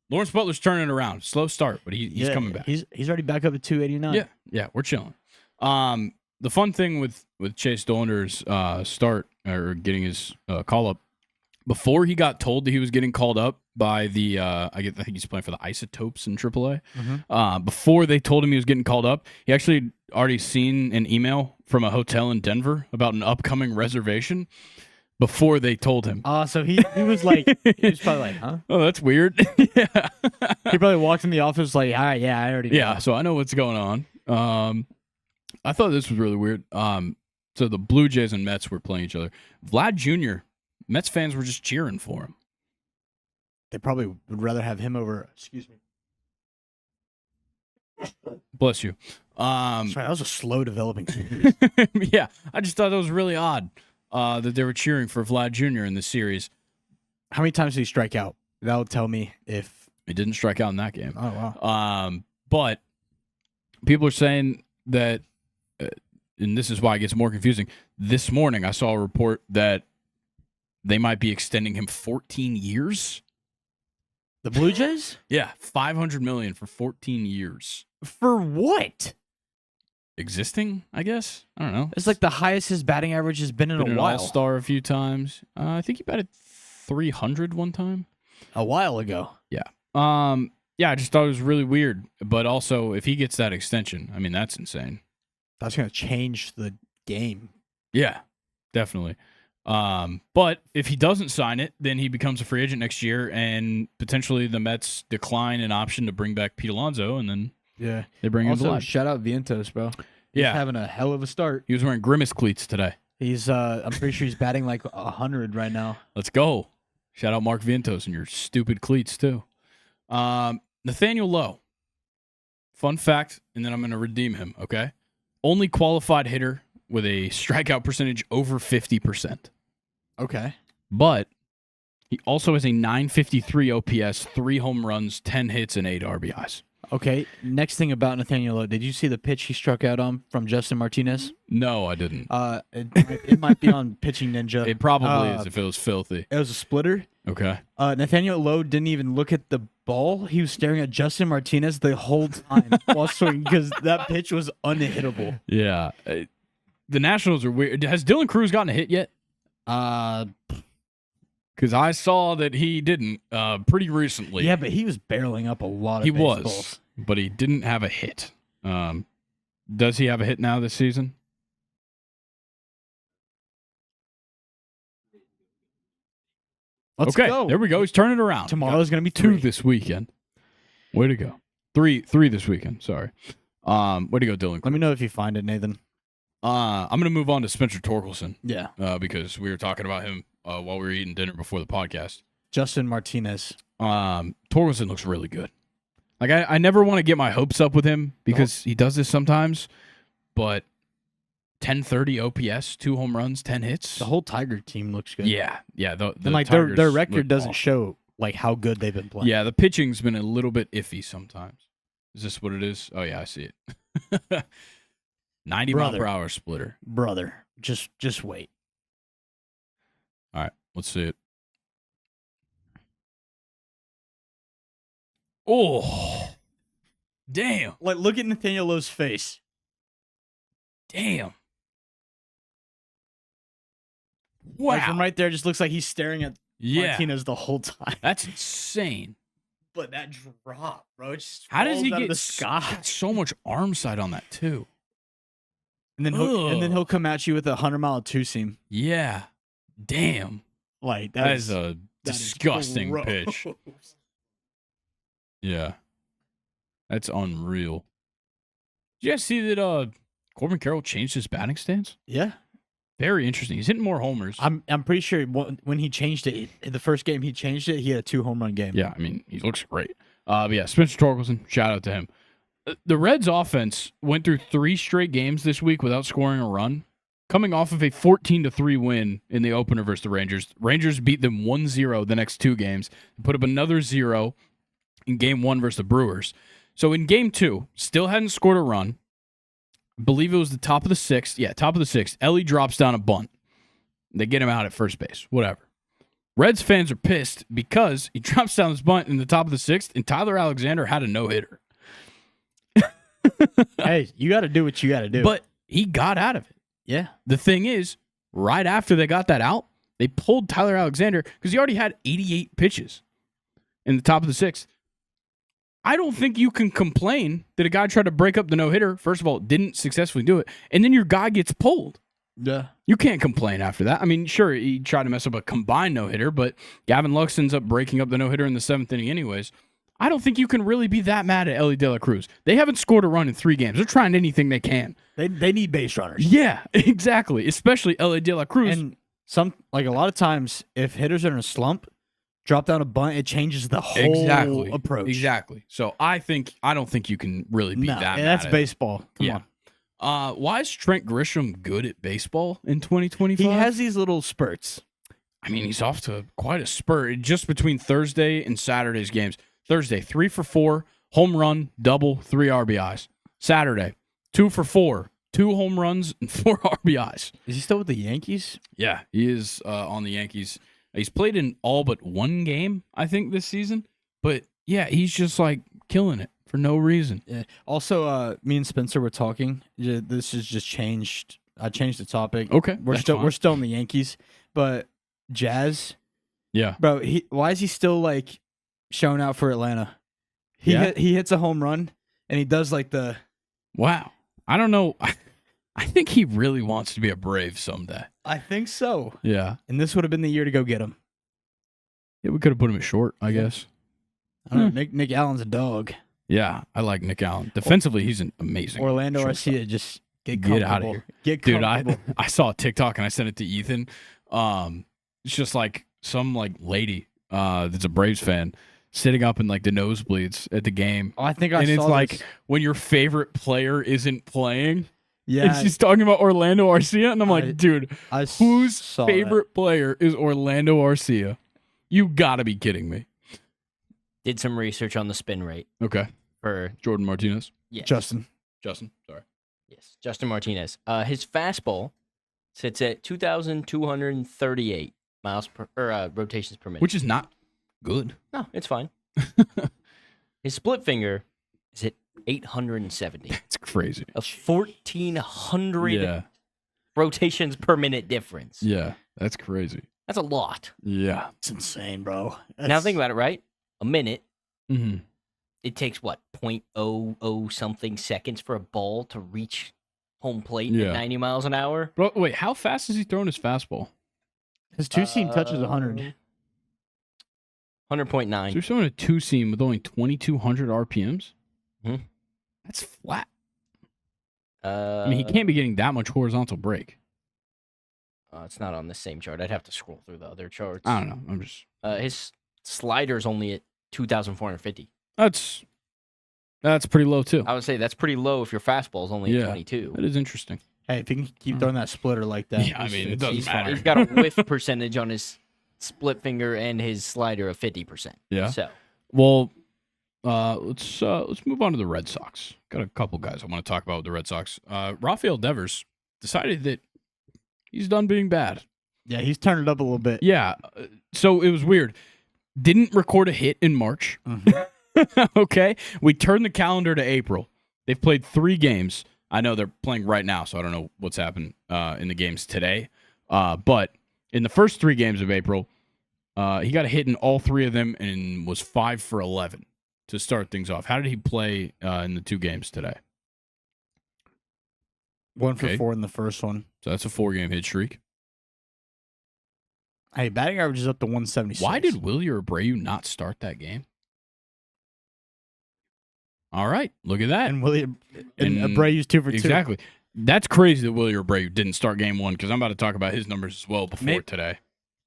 Lawrence Butler's turning it around. Slow start, but he's coming back. He's already back up at 289. Yeah, we're chilling. The fun thing with Chase Dollander's start or getting his call up, before he got told that he was getting called up by the I think he's playing for the Isotopes in AAA. Before they told him he was getting called up, he actually already seen an email from a hotel in Denver about an upcoming reservation. Before they told him. So he was like, he was probably like, huh? Oh, that's weird. Yeah. He probably walked in the office like, all right, yeah, I already know. Yeah, so I know what's going on. I thought this was really weird. So the Blue Jays and Mets were playing each other. Vlad Jr., Mets fans were just cheering for him. They probably would rather have him over. Excuse me. Bless you. Sorry, that was a slow developing series. Yeah, I just thought that was really odd that they were cheering for Vlad Jr. in this series. How many times did he strike out? That'll tell me if He didn't strike out in that game. Oh wow. But people are saying that, and this is why it gets more confusing. This morning, I saw a report that they might be extending him 14 years. The Blue Jays? Yeah, $500 million for 14 years. For what? Existing, I guess. I don't know. It's like the highest his batting average has been in Been a an while. All-Star a few times. I think he batted 300 one time. A while ago. Yeah. Yeah, I just thought it was really weird. But also, if he gets that extension, I mean, that's insane. That's going to change the game. Yeah, definitely. But if he doesn't sign it, then he becomes a free agent next year, and potentially the Mets decline an option to bring back Pete Alonso, and then Yeah. They bring in Also, blood. shout out Vientos, bro. He's Yeah. having a hell of a start. He was wearing Grimace cleats today. He's I'm pretty sure he's batting like 100 right now. Let's go. Shout out Mark Vientos and your stupid cleats, too. Nathaniel Lowe. Fun fact, and then I'm going to redeem him, okay? Only qualified hitter with a strikeout percentage over 50%. Okay. But he also has a 953 OPS, 3 home runs, 10 hits, and 8 RBIs. Okay. Next thing about Nathaniel Lowe, did you see the pitch he struck out on from Justin Martinez? No, I didn't. It might be on Pitching Ninja. It probably is if it was filthy. It was a splitter. Okay. Nathaniel Lowe didn't even look at the ball. He was staring at Justin Martinez the whole time while swinging because that pitch was unhittable. Yeah. The Nationals are weird. Has Dylan Cruz gotten a hit yet? Because I saw that he didn't pretty recently. Yeah, but he was barreling up a lot of He baseballs. was, but he didn't have a hit. Does he have a hit now this season? Let's okay, go. there we go. He's turning it around. Tomorrow's going to be 2 3. this weekend. Way to go. 3 this weekend. Sorry. Way to go, Dylan. Let me know if you find it, Nathan. I'm going to move on to Spencer Torkelson Yeah. because we were talking about him while we were eating dinner before the podcast. Justin Martinez. Torkelson looks really good. Like I never want to get my hopes up with him because he does this sometimes, but 1030 OPS, 2 home runs, 10 hits. The whole Tiger team looks good. Yeah. The And like Tigers their record look doesn't awesome. show like how good they've been playing. Yeah, the pitching's been a little bit iffy sometimes. Is this what it is? Oh yeah, I see it. 90 mile per hour splitter. Brother, just wait. All right, let's see it. Oh, damn. Like, look at Nathaniel Lowe's face. Damn. Wow. Like, from right there, it just looks like he's staring at Martinez the whole time. That's insane. But that drop, bro, it just how does he out get of the sky? Got so much arm side on that too? And then he'll come at you with a 100-mile two-seam. Yeah. Damn. Like that is a disgusting gross. pitch. Yeah. That's unreal. Did you guys see that Corbin Carroll changed his batting stance? Yeah. Very interesting. He's hitting more homers. I'm pretty sure when he changed it, in the first game he changed it, he had a 2-home-run game. Yeah, I mean, he looks great. But yeah, Spencer Torkelson, shout out to him. The Reds offense went through 3 straight games this week without scoring a run, coming off of a 14-3 win in the opener versus the Rangers. Rangers beat them 1-0 the next 2 games, put up another 0 in game 1 versus the Brewers. So in game 2, still hadn't scored a run. I believe it was the top of the 6th. Yeah, top of the 6th. Ellie drops down a bunt. They get him out at first base. Whatever. Reds fans are pissed because he drops down this bunt in the top of the 6th, and Tyler Alexander had a no-hitter. Hey, you got to do what you got to do. But he got out of it. Yeah. The thing is, right after they got that out, they pulled Tyler Alexander because he already had 88 pitches in the top of the 6th. I don't think you can complain that a guy tried to break up the no-hitter, first of all, didn't successfully do it, and then your guy gets pulled. Yeah. You can't complain after that. I mean, sure, he tried to mess up a combined no-hitter, but Gavin Lux ends up breaking up the no-hitter in the 7th inning anyways. I don't think you can really be that mad at Ellie De La Cruz. They haven't scored a run in 3 games. They're trying anything they can. They need base runners. Yeah, exactly. Especially Ellie De La Cruz. And a lot of times, if hitters are in a slump, drop down a bunt, it changes the whole approach. Exactly. So I don't think you can really be that mad. That's baseball. Come on. Why is Trent Grisham good at baseball in 2025? He has these little spurts. I mean, he's off to quite a spurt just between Thursday and Saturday's games. Thursday, 3 for 4, home run, double, 3 RBIs. Saturday, 2 for 4, 2 home runs and 4 RBIs. Is he still with the Yankees? Yeah, he is on the Yankees. He's played in all but 1 game, I think, this season. But yeah, he's just like killing it for no reason. Yeah. Also, me and Spencer were talking. This has just changed. I changed the topic. Okay, we're still in the Yankees, but Jazz. Yeah, bro. Why is he still like showing out for Atlanta? He hits a home run and he does like the. Wow, I don't know. I think he really wants to be a Brave someday. I think so. Yeah, and this would have been the year to go get him. Yeah, we could have put him at short, I guess. I don't know. Nick Allen's a dog. Yeah, I like Nick Allen. Defensively, he's an amazing. Orlando shortstop. Arcia, just get out of here. Get Dude, comfortable. I saw a TikTok and I sent it to Ethan. It's just like some lady that's a Braves fan sitting up in the nosebleeds at the game. Oh, I think I and saw it's like this. when your favorite player isn't playing. Yeah, And she's talking about Orlando Arcia, and I'm like, dude, whose favorite player is Orlando Arcia? You gotta be kidding me. Did some research on the spin rate. Okay. For Jordan Martinez. Yes. Justin, sorry. Yes, Justin Martinez. His fastball sits at 2,238 miles per rotations per minute. Which is not good. No, it's fine. His split finger is at 870. It's crazy. A 1,400 rotations per minute difference. Yeah, that's crazy. That's a lot. Yeah. it's insane, bro. Now think about it, right? A minute. Mm-hmm. It takes what, 0.00 something seconds for a ball to reach home plate at 90 miles an hour? Bro, wait, how fast is he throwing his fastball? His two-seam touches 100. 100.9. So you're throwing a two-seam with only 2,200 RPMs? Mhm. That's flat. I I mean, he can't be getting that much horizontal break. It's not on the same chart. I'd have to scroll through the other charts. I don't know. I'm just... His slider's only at 2,450. That's pretty low, too. I would say that's pretty low if your fastball's only at 22. That is interesting. Hey, if he can keep throwing that splitter like that, Yeah, I mean, it doesn't He's fine. matter. He's got a whiff percentage on his split finger and his slider of 50%. Yeah. So, Well, let's move on to the Red Sox. Got a couple guys I want to talk about with the Red Sox. Rafael Devers decided that he's done being bad. yeah, he's turned it up a little bit. Yeah. So it was weird. Didn't record a hit in March. Mhm. Okay. We turned the calendar to April. They've played 3 games. I know they're playing right now, so I don't know what's happened in the games today. But in the first 3 games of April, he got a hit in all 3 of them and was 5 for 11 to start things off. How did he play in the 2 games today? 1 for Okay. 4 in the first one. So that's a 4-game hit streak. Hey, batting average is up to 176. Why did Julio Abreu not start that game? All right, look at that. and William and And- Abreu's 2 for 2? Exactly. That's crazy that Julio Abreu didn't start game 1 because I'm about to talk about his numbers as well before today.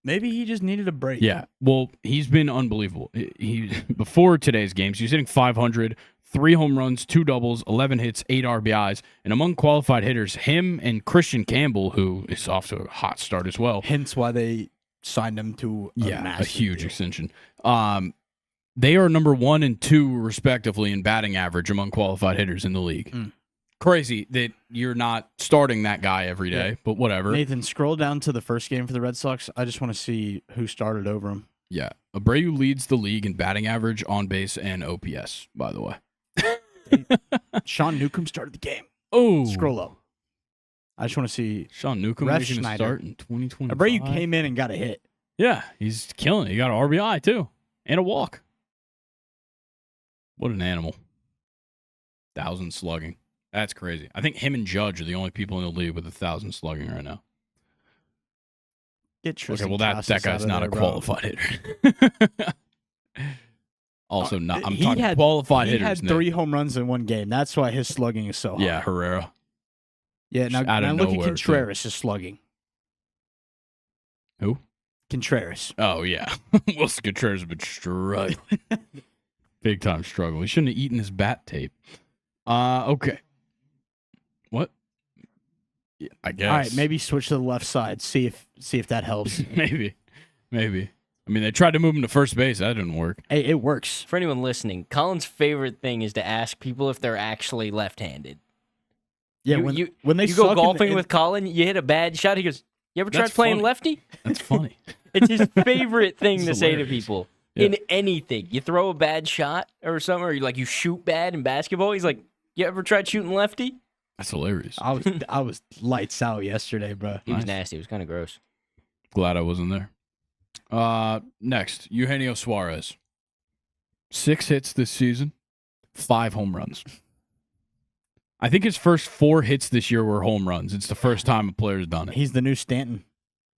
Maybe he just needed a break. Yeah, well, he's been unbelievable. He before today's games, he's hitting 500, 3 home runs, 2 doubles, 11 hits, 8 RBIs, and among qualified hitters, him and Christian Campbell, who is off to a hot start as well. Hence why they signed him to a A massive huge deal. extension. They are number 1 and 2 respectively in batting average among qualified hitters in the league. Mm. Crazy that you're not starting that guy every day, but whatever. Nathan, scroll down to the first game for the Red Sox. I just want to see who started over him. Yeah, Abreu leads the league in batting average, on base, and OPS. By the way. Sean Newcomb started the game. Oh, Scroll up. I just want to see. Sean Newcomb Ref making a Schneider. start in 2025. Abreu came in and got a hit. Yeah, he's killing it. He got an RBI too, and a walk. What an animal! 1,000 slugging. That's crazy. I think him and Judge are the only people in the league with 1,000 slugging right now. Get Okay, Tristan well that Casas out guy's of not there, a bro. qualified hitter. Also, not. I'm He talking had- qualified He hitters. had Nick. 3 home runs in one game. That's why his slugging is so high. Yeah, Herrera. Yeah. Now, Just out of now look at nowhere, too. Contreras' slugging. Who? Contreras. Oh yeah, Wilson Contreras has been struggling, big time struggle. He shouldn't have eaten his bat tape. Okay. What? Yeah, I guess. All right, maybe switch to the left side. See if that helps. maybe. I mean, they tried to move him to first base. That didn't work. Hey, it works. for anyone listening, Colin's favorite thing is to ask people if they're actually left-handed. Yeah, when they You go suck in the- golfing in- with Colin, you hit a bad shot. He goes, "You ever tried That's playing funny. lefty?" That's funny. It's his favorite thing to That's say to hilarious. people Yeah. in anything. You throw a bad shot or something, or you shoot bad in basketball. He's like, "You ever tried shooting lefty?" That's hilarious. I was lights out yesterday, bro. He was Nice. nasty. It was kind of gross. Glad I wasn't there. Next, Eugenio Suarez. 6 hits this season, 5 home runs. I think his first 4 hits this year were home runs. It's the first time a player's done it. He's the new Stanton.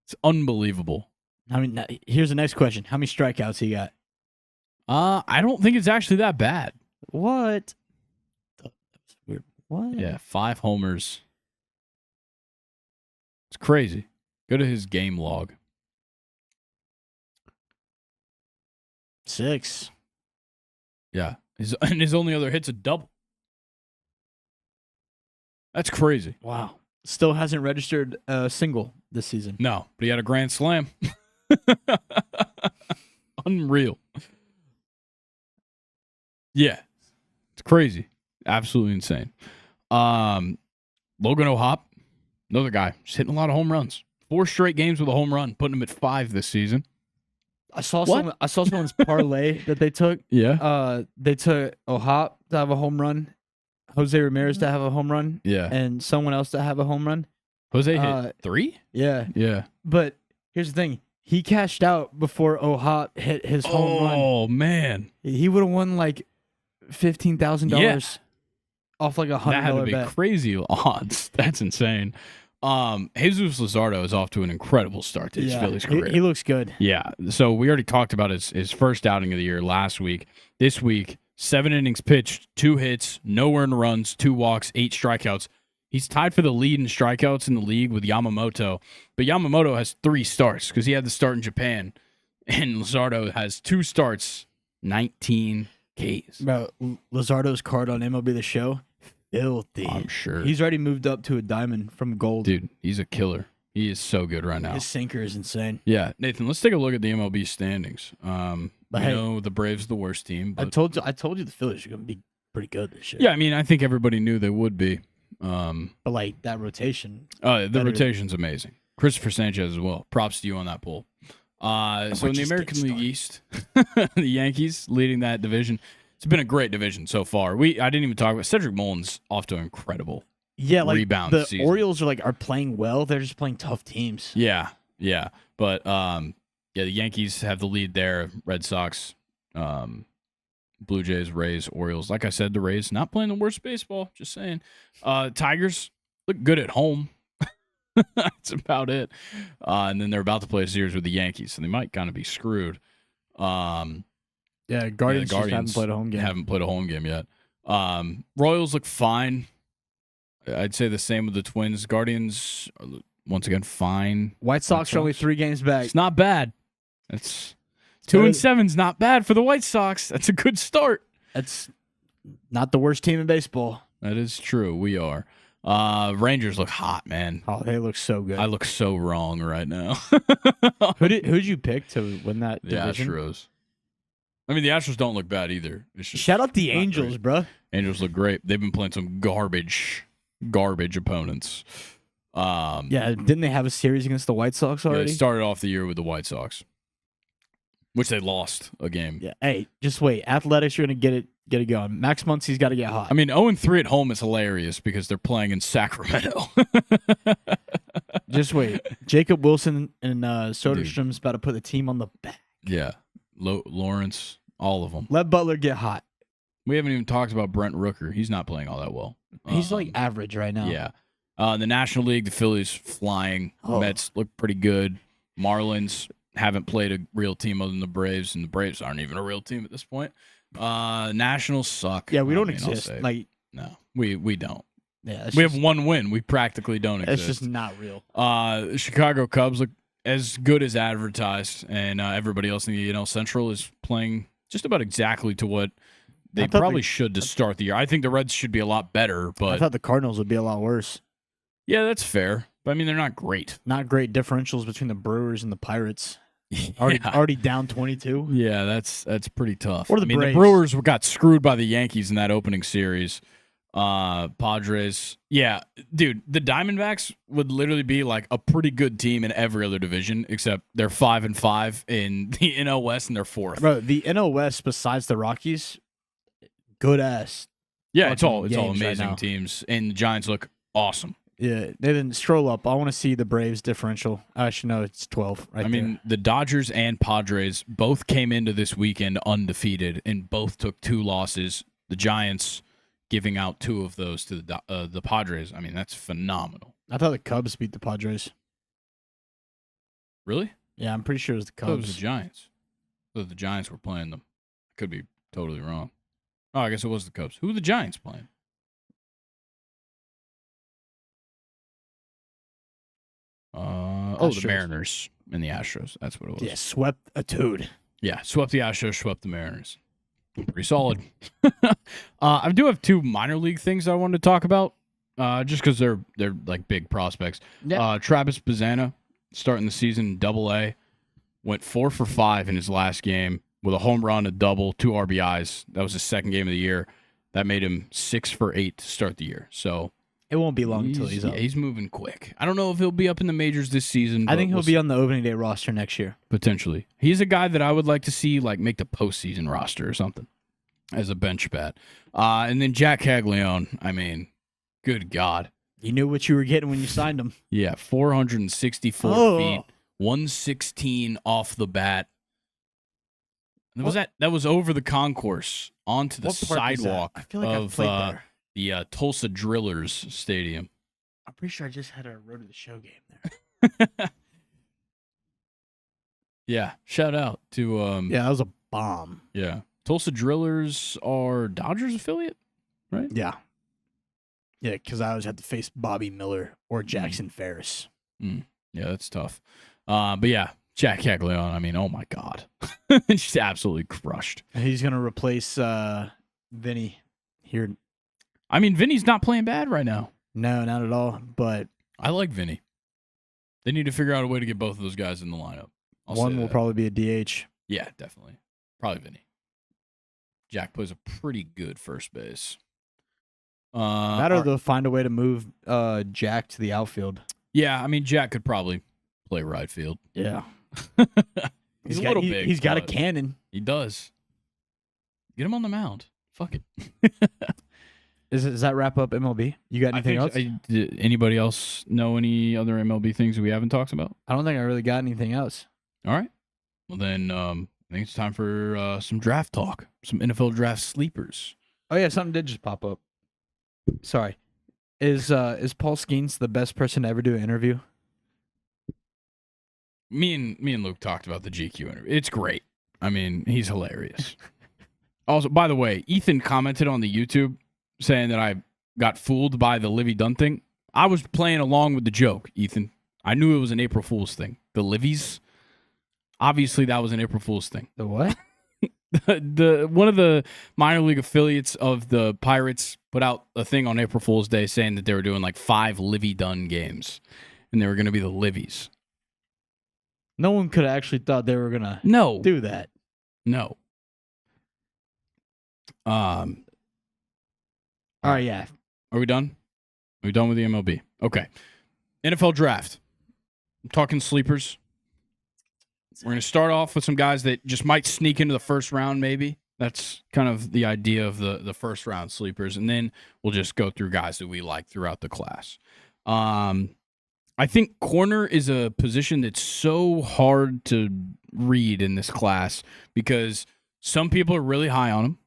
It's unbelievable. I mean, here's the next question: how many strikeouts he got? I don't think it's actually that bad. What? That was weird. What? Yeah, 5 homers. It's crazy. Go to his game log. 6. Yeah. His only other hit's a double. That's crazy. Wow. Still hasn't registered a single this season. No, but he had a grand slam. Unreal. Yeah. It's crazy. Absolutely insane. Logan O'Hop, another guy, just hitting a lot of home runs. 4 straight games with a home run, putting him at 5 this season. I saw someone's parlay that they took. Yeah. They took O'Hop to have a home run, Jose Ramirez to have a home run, Yeah. and someone else to have a home run. Jose hit 3? Yeah. Yeah. But here's the thing. He cashed out before O'Hop hit his home run. Oh, man. He would have won like $15,000 off like $100 That had to be bet. crazy odds. That's insane. Jesus Luzardo is off to an incredible start to his Phillies career. He looks good. Yeah. So we already talked about his first outing of the year last week. This week, 7 innings pitched, 2 hits, no earned runs, 2 walks, 8 strikeouts. He's tied for the lead in strikeouts in the league with Yamamoto. But Yamamoto has 3 starts because he had the start in Japan. And Luzardo has 2 starts, 19 Ks. Bro, Luzardo's card on MLB The Show, filthy. I'm sure. He's already moved up to a diamond from gold. Dude, he's a killer. He is so good right now. His sinker is insane. Yeah, Nathan, let's take a look at the MLB standings. But I hey, know the Braves are the worst team. But I told you the Phillies are going to be pretty good this year. yeah, I mean, I think everybody knew they would be. But like that rotation. The rotation's amazing. Christopher Sanchez as well. Props to you on that poll. So in the American League East, the Yankees leading that division. It's been a great division so far. I didn't even talk about Cedric Mullins off to an incredible rebound the season. Orioles are playing well. They're just playing tough teams. Yeah. But the Yankees have the lead there. Red Sox, Blue Jays, Rays, Orioles. Like I said, the Rays not playing the worst baseball. Just saying. Tigers look good at home. That's about it. And then they're about to play a series with the Yankees, so they might kind of be screwed. Guardians just haven't played a home game. Haven't played a home game yet. Royals look fine. I'd say the same with the Twins. Guardians, once again, fine. White Sox are only 3 games back. It's not bad. That's 2-7's not bad for the White Sox. That's a good start. That's not the worst team in baseball. That is true. We are. Rangers look hot, man. Oh, they look so good. I look so wrong right now. Who'd you pick to win that The division? Astros. I mean, the Astros don't look bad either. It's just Shout out the not Angels, great. bro. Angels look great. They've been playing some garbage opponents. Didn't they have a series against the White Sox Yeah, already? they started off the year with the White Sox, which they lost a game. Yeah. Hey, just wait. Athletics are gonna get it going. Max Muncy's got to get hot. I mean, 0-3 at home is hilarious because they're playing in Sacramento. Just wait. Jacob Wilson and Soderstrom's about to put the team on the back. Yeah, Lawrence, all of them. Let Butler get hot. We haven't even talked about Brent Rooker. He's not playing all that well. He's like average right now. Yeah. The National League, the Phillies flying. Oh. Mets look pretty good. Marlins haven't played a real team other than the Braves, and the Braves aren't even a real team at this point. Nationals suck. Yeah, we don't I'll exist. say. Like, No, we don't. yeah, We have 1 win. We practically don't It's exist. just not real. Chicago Cubs look as good as advertised, and everybody else in the NL Central is playing just about exactly to what they probably should to start the year. I think the Reds should be a lot better, I but thought the Cardinals would be a lot worse. yeah, that's fair. But I mean, they're not great. Not great differentials between the Brewers and the Pirates. Yeah. Already down 22. Yeah, that's pretty tough. Or the I mean, Braves. the Brewers got screwed by the Yankees in that opening series. Padres, yeah, dude, the Diamondbacks would literally be like a pretty good team in every other division except they're 5-5 in the NL West and they're 4th. Bro, the NL West besides the Rockies, good ass. Yeah, it's all games right amazing now. teams, and the Giants look awesome. Yeah, they didn't stroll up. I want to see the Braves differential. Actually, no, it's 12 right I mean, the Dodgers and Padres both came into this weekend undefeated, and both took 2 losses. The Giants giving out 2 of those to the Padres. I mean, that's phenomenal. I thought the Cubs beat the Padres. Really? Yeah, I'm pretty sure it was the I thought it was Cubs. the Giants. I thought the Giants were playing them. I could be totally wrong. Oh, I guess it was the Cubs. Who are the Giants playing? The Astros. Mariners and the Astros. That's what it was. Yeah, swept a toad. Yeah, swept the Astros, swept the Mariners. Pretty solid. I do have 2 minor league things I wanted to talk about, just because they're like big prospects. Yeah. Travis Bazzana starting the season in Double-A, went 4 for 5 in his last game with a home run, a double, 2 RBIs. That was his second game of the year. That made him 6 for 8 to start the year. So it won't be long until he's up. Yeah, he's moving quick. I don't know if he'll be up in the majors this season. I think he'll be on the opening day roster next year. Potentially. He's a guy that I would like to see like make the postseason roster or something as a bench bat. And then Jack Caglione, I mean, good God. You knew what you were getting when you signed him. Yeah, 464 feet, 116 off the bat. That was over the concourse onto the sidewalk I feel like I've played there. The Tulsa Drillers Stadium. I'm pretty sure I just had a Road to the Show game there. Yeah, shout out to yeah, that was a bomb. Yeah. Tulsa Drillers are Dodgers affiliate, right? Yeah. Yeah, because I always had to face Bobby Miller or Jackson Ferris. Yeah, that's tough. But yeah, Jack Caglione, I mean, oh my God. Just absolutely crushed. He's going to replace Vinny here. I mean, Vinny's not playing bad right now. No, not at all. But I like Vinny. They need to figure out a way to get both of those guys in the lineup. One will probably be a DH. Yeah, definitely. Probably Vinny. Jack plays a pretty good first base. Matter they'll find a way to move Jack to the outfield. Yeah, I mean, Jack could probably play right field. Yeah. He's a little big. He's got a cannon. He does. Get him on the mound. Fuck it. Does that wrap up MLB? You got anything else? Anybody else know any other MLB things that we haven't talked about? I don't think I really got anything else. All right. Well, then I think it's time for some draft talk, some NFL draft sleepers. Oh, yeah, something did just pop up. Sorry. Is Paul Skeens the best person to ever do an interview? Me and Luke talked about the GQ interview. It's great. I mean, he's hilarious. Also, by the way, Ethan commented on the YouTube saying that I got fooled by the Livy Dunn thing. I was playing along with the joke, Ethan. I knew it was an April Fool's thing. The Livies. Obviously, that was an April Fool's thing. The what? the one of the minor league affiliates of the Pirates put out a thing on April Fool's Day saying that they were doing like 5 Livy Dunn games, and they were going to be the Livies. No one could have actually thought they were going to do that. No. All right, yeah. Are we done? Are we done with the MLB? Okay. NFL draft. I'm talking sleepers. We're going to start off with some guys that just might sneak into the first round, maybe. That's kind of the idea of the first round sleepers. And then we'll just go through guys that we like throughout the class. I think corner is a position that's so hard to read in this class because some people are really high on them.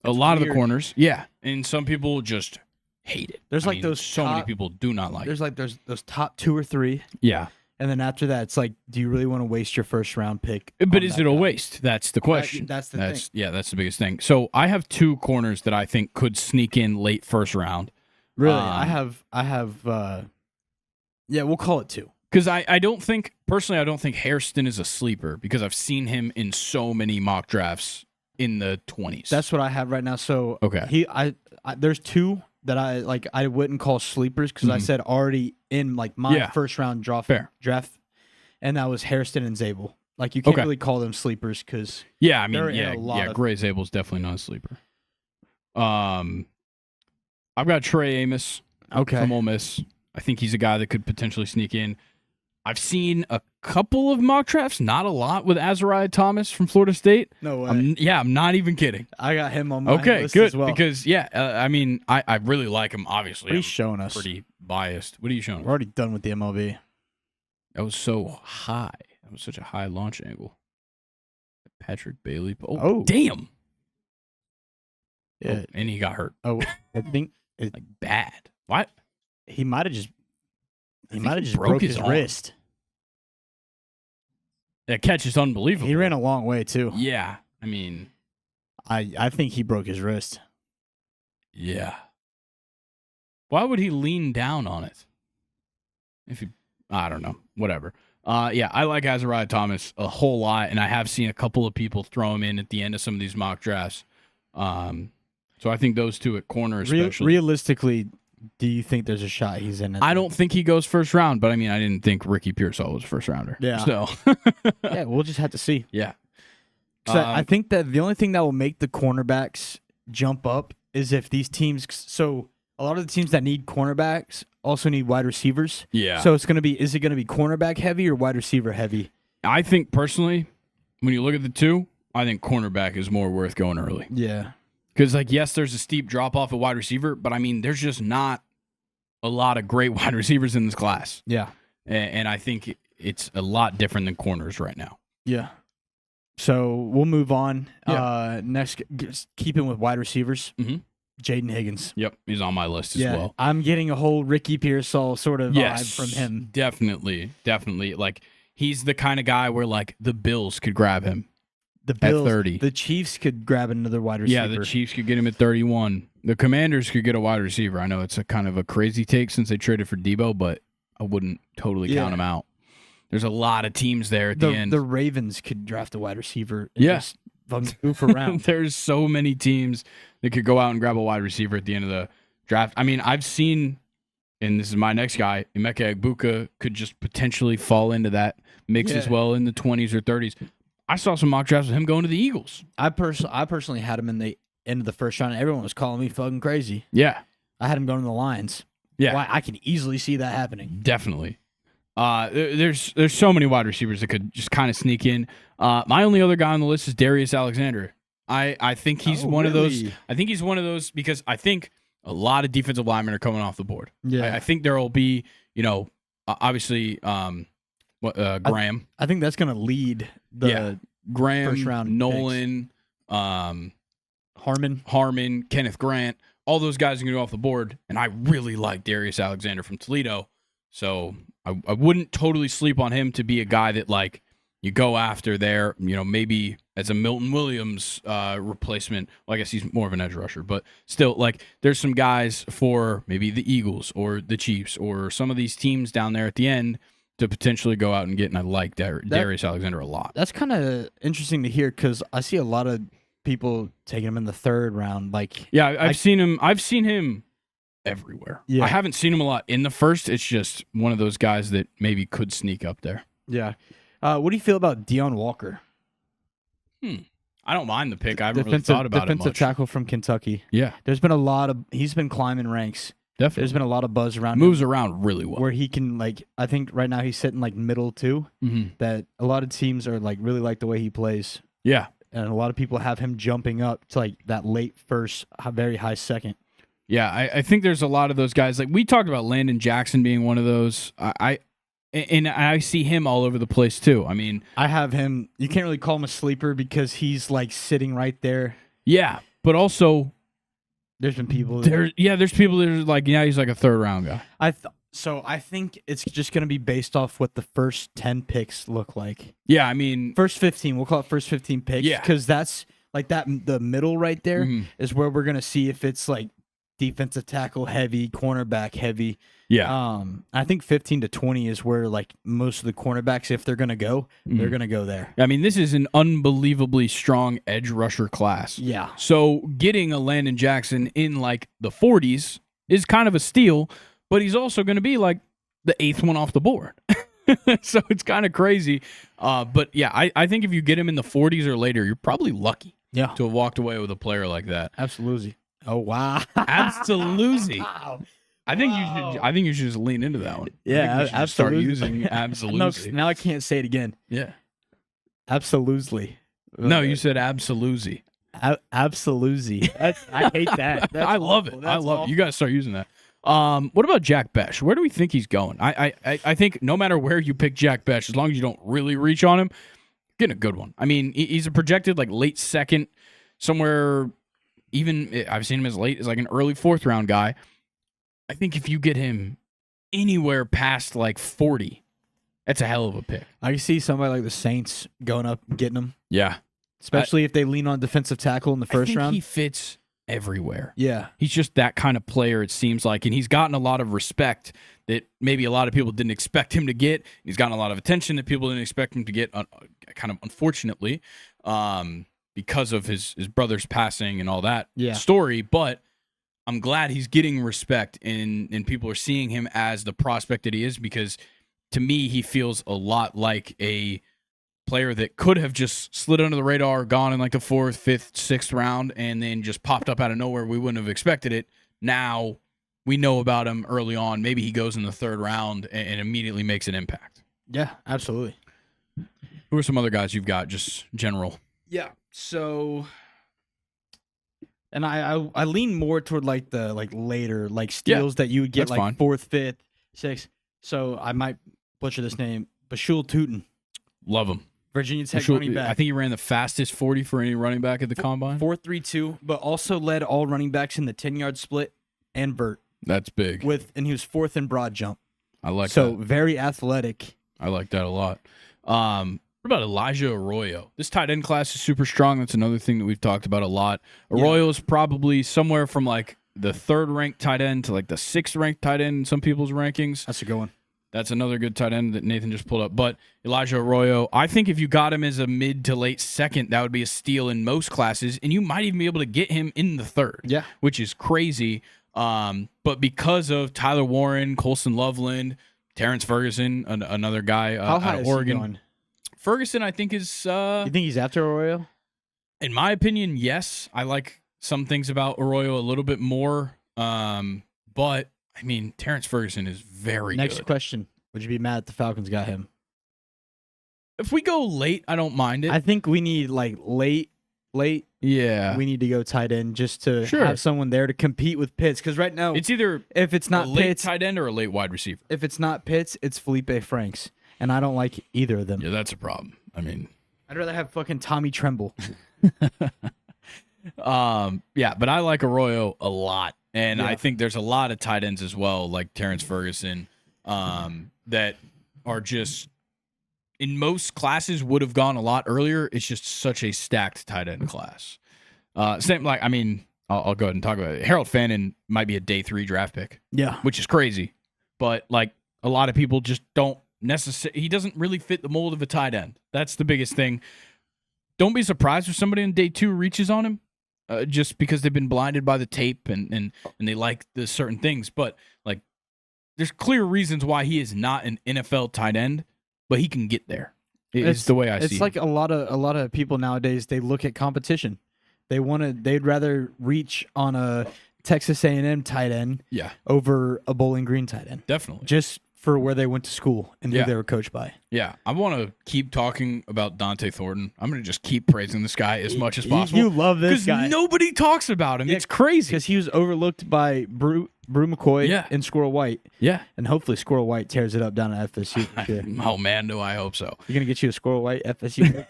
A lot of the corners. Yeah. And some people just hate it. There's those so many people do not like it. There's those top 2 or 3. Yeah. And then after that, it's like, do you really want to waste your first round pick? But is it a waste? That's the question. That's the thing. Yeah, that's the biggest thing. So I have 2 corners that I think could sneak in late first round. Really? I have yeah, we'll call it 2. Because I don't think Hairston is a sleeper because I've seen him in so many mock drafts in the 20s. That's what I have right now. So okay. There's 2 that I wouldn't call sleepers because I said already in like my first round draft, and that was Hairston and Zabel. Like you can't really call them sleepers because Gray Zabel's definitely not a sleeper. I've got Trey Amos from Ole Miss. I think he's a guy that could potentially sneak in. I've seen a couple of mock drafts, not a lot, with Azariah Thomas from Florida State. No way. I'm not even kidding. I got him on my list as well. Because, I mean, I really like him, obviously. What are you showing us? Pretty biased. What are you showing us? We're already done with the MLB. That was so high. That was such a high launch angle. Patrick Bailey. Oh. Damn. Yeah. And he got hurt. Oh, I think like bad. What? He might have just broke his wrist. That catch is unbelievable. He ran a long way too. Yeah, I mean, I think he broke his wrist. Yeah. Why would he lean down on it? I don't know. Whatever. Yeah, I like Azariah Thomas a whole lot, and I have seen a couple of people throw him in at the end of some of these mock drafts. So I think those two at corner especially. Realistically, do you think there's a shot he's in it? I don't think he goes first round, but I mean, I didn't think Ricky Pearsall was a first rounder. Yeah. So, yeah, we'll just have to see. Yeah. I think that the only thing that will make the cornerbacks jump up is if these teams. So a lot of the teams that need cornerbacks also need wide receivers. Yeah. So it's going to be, is it going to be cornerback heavy or wide receiver heavy? I think personally, when you look at the two, I think cornerback is more worth going early. Yeah. Because, like, yes, there's a steep drop off at wide receiver, but I mean, there's just not a lot of great wide receivers in this class. Yeah. And I think it's a lot different than corners right now. Yeah. So we'll move on. Yeah. Next, keeping with wide receivers, Jaden Higgins. Yep, he's on my list as well. I'm getting a whole Ricky Pearsall sort of vibe from him. Definitely. Like, he's the kind of guy where, like, the Bills could grab him. The Bills, at 30. The Chiefs could grab another wide receiver. Yeah, the Chiefs could get him at 31. The Commanders could get a wide receiver. I know it's a kind of a crazy take since they traded for Debo, but I wouldn't totally count him out. There's a lot of teams there at the end. The Ravens could draft a wide receiver. And Yeah. just goof around. There's so many teams that could go out and grab a wide receiver at the end of the draft. I mean, I've seen, and this is my next guy, Emeka Egbuka could just potentially fall into that mix as well in the 20s or 30s. I saw some mock drafts of him going to the Eagles. I personally had him in the end of the first round. Everyone was calling me fucking crazy. Yeah. I had him going to the Lions. Yeah. Why, I can easily see that happening. Definitely. There's so many wide receivers that could just kind of sneak in. My only other guy on the list is Darius Alexander. I think he's one of those. I think he's one of those because I think a lot of defensive linemen are coming off the board. Yeah. I think there will be, obviously, Graham. I think that's going to lead the Graham, first round Nolan, Harmon, Kenneth Grant. All those guys are going to go off the board, and I really like Darius Alexander from Toledo. So I wouldn't totally sleep on him to be a guy that, like, you go after there, maybe as a Milton Williams replacement. Well, I guess he's more of an edge rusher, but still, like, there's some guys for maybe the Eagles or the Chiefs or some of these teams down there at the end to potentially go out and get, and I like Darius Alexander a lot. That's kind of interesting to hear because I see a lot of people taking him in the third round. Like, yeah, I've seen him everywhere. Yeah. I haven't seen him a lot in the first. It's just one of those guys that maybe could sneak up there. Yeah. What do you feel about Deion Walker? I don't mind the pick. I haven't really thought about it much. Defensive tackle from Kentucky. Yeah. There's been he's been climbing ranks. Definitely. There's been a lot of buzz around Moves him around really well. where he can, like, I think right now he's sitting like middle two. That a lot of teams are like really like the way he plays. Yeah. And a lot of people have him jumping up to like that late first, very high second. Yeah, I think there's a lot of those guys. Like, we talked about Landon Jackson being one of those. I see him all over the place too. I mean, I have him. You can't really call him a sleeper because he's like sitting right there. Yeah, but also there's been people. There's people that are like, he's like a third round guy. So I think it's just going to be based off what the first 10 picks look like. Yeah, I mean, first 15. We'll call it first 15 picks. Yeah, because that's like that. The middle right there is where we're going to see if it's like defensive tackle heavy, cornerback heavy. Yeah. I think 15 to 20 is where like most of the cornerbacks, if they're going to go, they're going to go there. I mean, this is an unbelievably strong edge rusher class. Yeah. So getting a Landon Jackson in like the 40s is kind of a steal, but he's also going to be like the 8th one off the board. So it's kind of crazy. But yeah, I think if you get him in the 40s or later, you're probably lucky to have walked away with a player like that. Absolutely. Oh, wow. Absolutely. Wow. I think you should just lean into that one. Yeah, absolutely. Start using absolutely. Now I can't say it again. Yeah. Absolutely. No, you said absolutely. Absolutely. I hate that. I love it. I love it. You got to start using that. What about Jack Besh? Where do we think he's going? I think no matter where you pick Jack Besh, as long as you don't really reach on him, getting a good one. I mean, he's a projected like late second, somewhere. Even I've seen him as late as like an early 4th round guy. I think if you get him anywhere past like 40, that's a hell of a pick. I can see somebody like the Saints going up and getting him. Yeah. especially if they lean on defensive tackle in the first round. He fits everywhere. Yeah. He's just that kind of player, it seems like, and he's gotten a lot of respect that maybe a lot of people didn't expect him to get. He's gotten a lot of attention that people didn't expect him to get, kind of unfortunately, because of his brother's passing and all that story. But I'm glad he's getting respect, and people are seeing him as the prospect that he is, because to me, he feels a lot like a player that could have just slid under the radar, gone in like the 4th, 5th, 6th round, and then just popped up out of nowhere. We wouldn't have expected it. Now we know about him early on. Maybe he goes in the 3rd round and immediately makes an impact. Yeah, absolutely. Who are some other guys you've got, just general? Yeah, so... And I lean more toward like the later steals that you would get like fine. 4th, 5th, 6th. So I might butcher this name, Bashul Tootin. Love him. Virginia Tech running back. I think he ran the fastest 40 for any running back at the combine. 4.32, but also led all running backs in the 10-yard split and vert. That's big. And he was 4th in broad jump. I like that. So very athletic. I like that a lot. What about Elijah Arroyo? This tight end class is super strong. That's another thing that we've talked about a lot. Arroyo is probably somewhere from like the 3rd ranked tight end to like the 6th ranked tight end in some people's rankings. That's a good one. That's another good tight end that Nathan just pulled up. But Elijah Arroyo, I think if you got him as a mid to late 2nd, that would be a steal in most classes, and you might even be able to get him in the 3rd, which is crazy. But because of Tyler Warren, Colson Loveland, Terrence Ferguson, another guy out of Oregon. Ferguson, I think, is... you think he's after Arroyo? In my opinion, yes. I like some things about Arroyo a little bit more. But, I mean, Terrence Ferguson is very good. Next question. Would you be mad if the Falcons got him? If we go late, I don't mind it. I think we need, like, late. Yeah. We need to go tight end just to have someone there to compete with Pitts. Because right now... It's either if it's not a late Pitts, tight end or a late wide receiver. If it's not Pitts, it's Felipe Franks. And I don't like either of them. Yeah, that's a problem. I mean, I'd rather have fucking Tommy Tremble. Yeah, but I like Arroyo a lot. And I think there's a lot of tight ends as well, like Terrence Ferguson, that are just, in most classes, would have gone a lot earlier. It's just such a stacked tight end class. Same, like, I mean, I'll go ahead and talk about it. Harold Fannin might be a day 3 draft pick. Yeah. Which is crazy. But, like, a lot of people just don't he doesn't really fit the mold of a tight end. That's the biggest thing. Don't be surprised if somebody in day 2 reaches on him, just because they've been blinded by the tape and they like the certain things. But like, there's clear reasons why he is not an NFL tight end, but he can get there. It's the way I see it. It's like a lot of people nowadays. They look at competition. They'd rather reach on a Texas A&M tight end, over a Bowling Green tight end. Definitely. Just for where they went to school and who they were coached by. Yeah, I want to keep talking about Dante Thornton. I'm going to just keep praising this guy as much as possible. You love this guy. Because nobody talks about him. It's crazy. Because he was overlooked by Brew McCoy and Squirrel White. Yeah. And hopefully Squirrel White tears it up down at FSU. Oh, man, do I hope so. You're going to get you a Squirrel White FSU?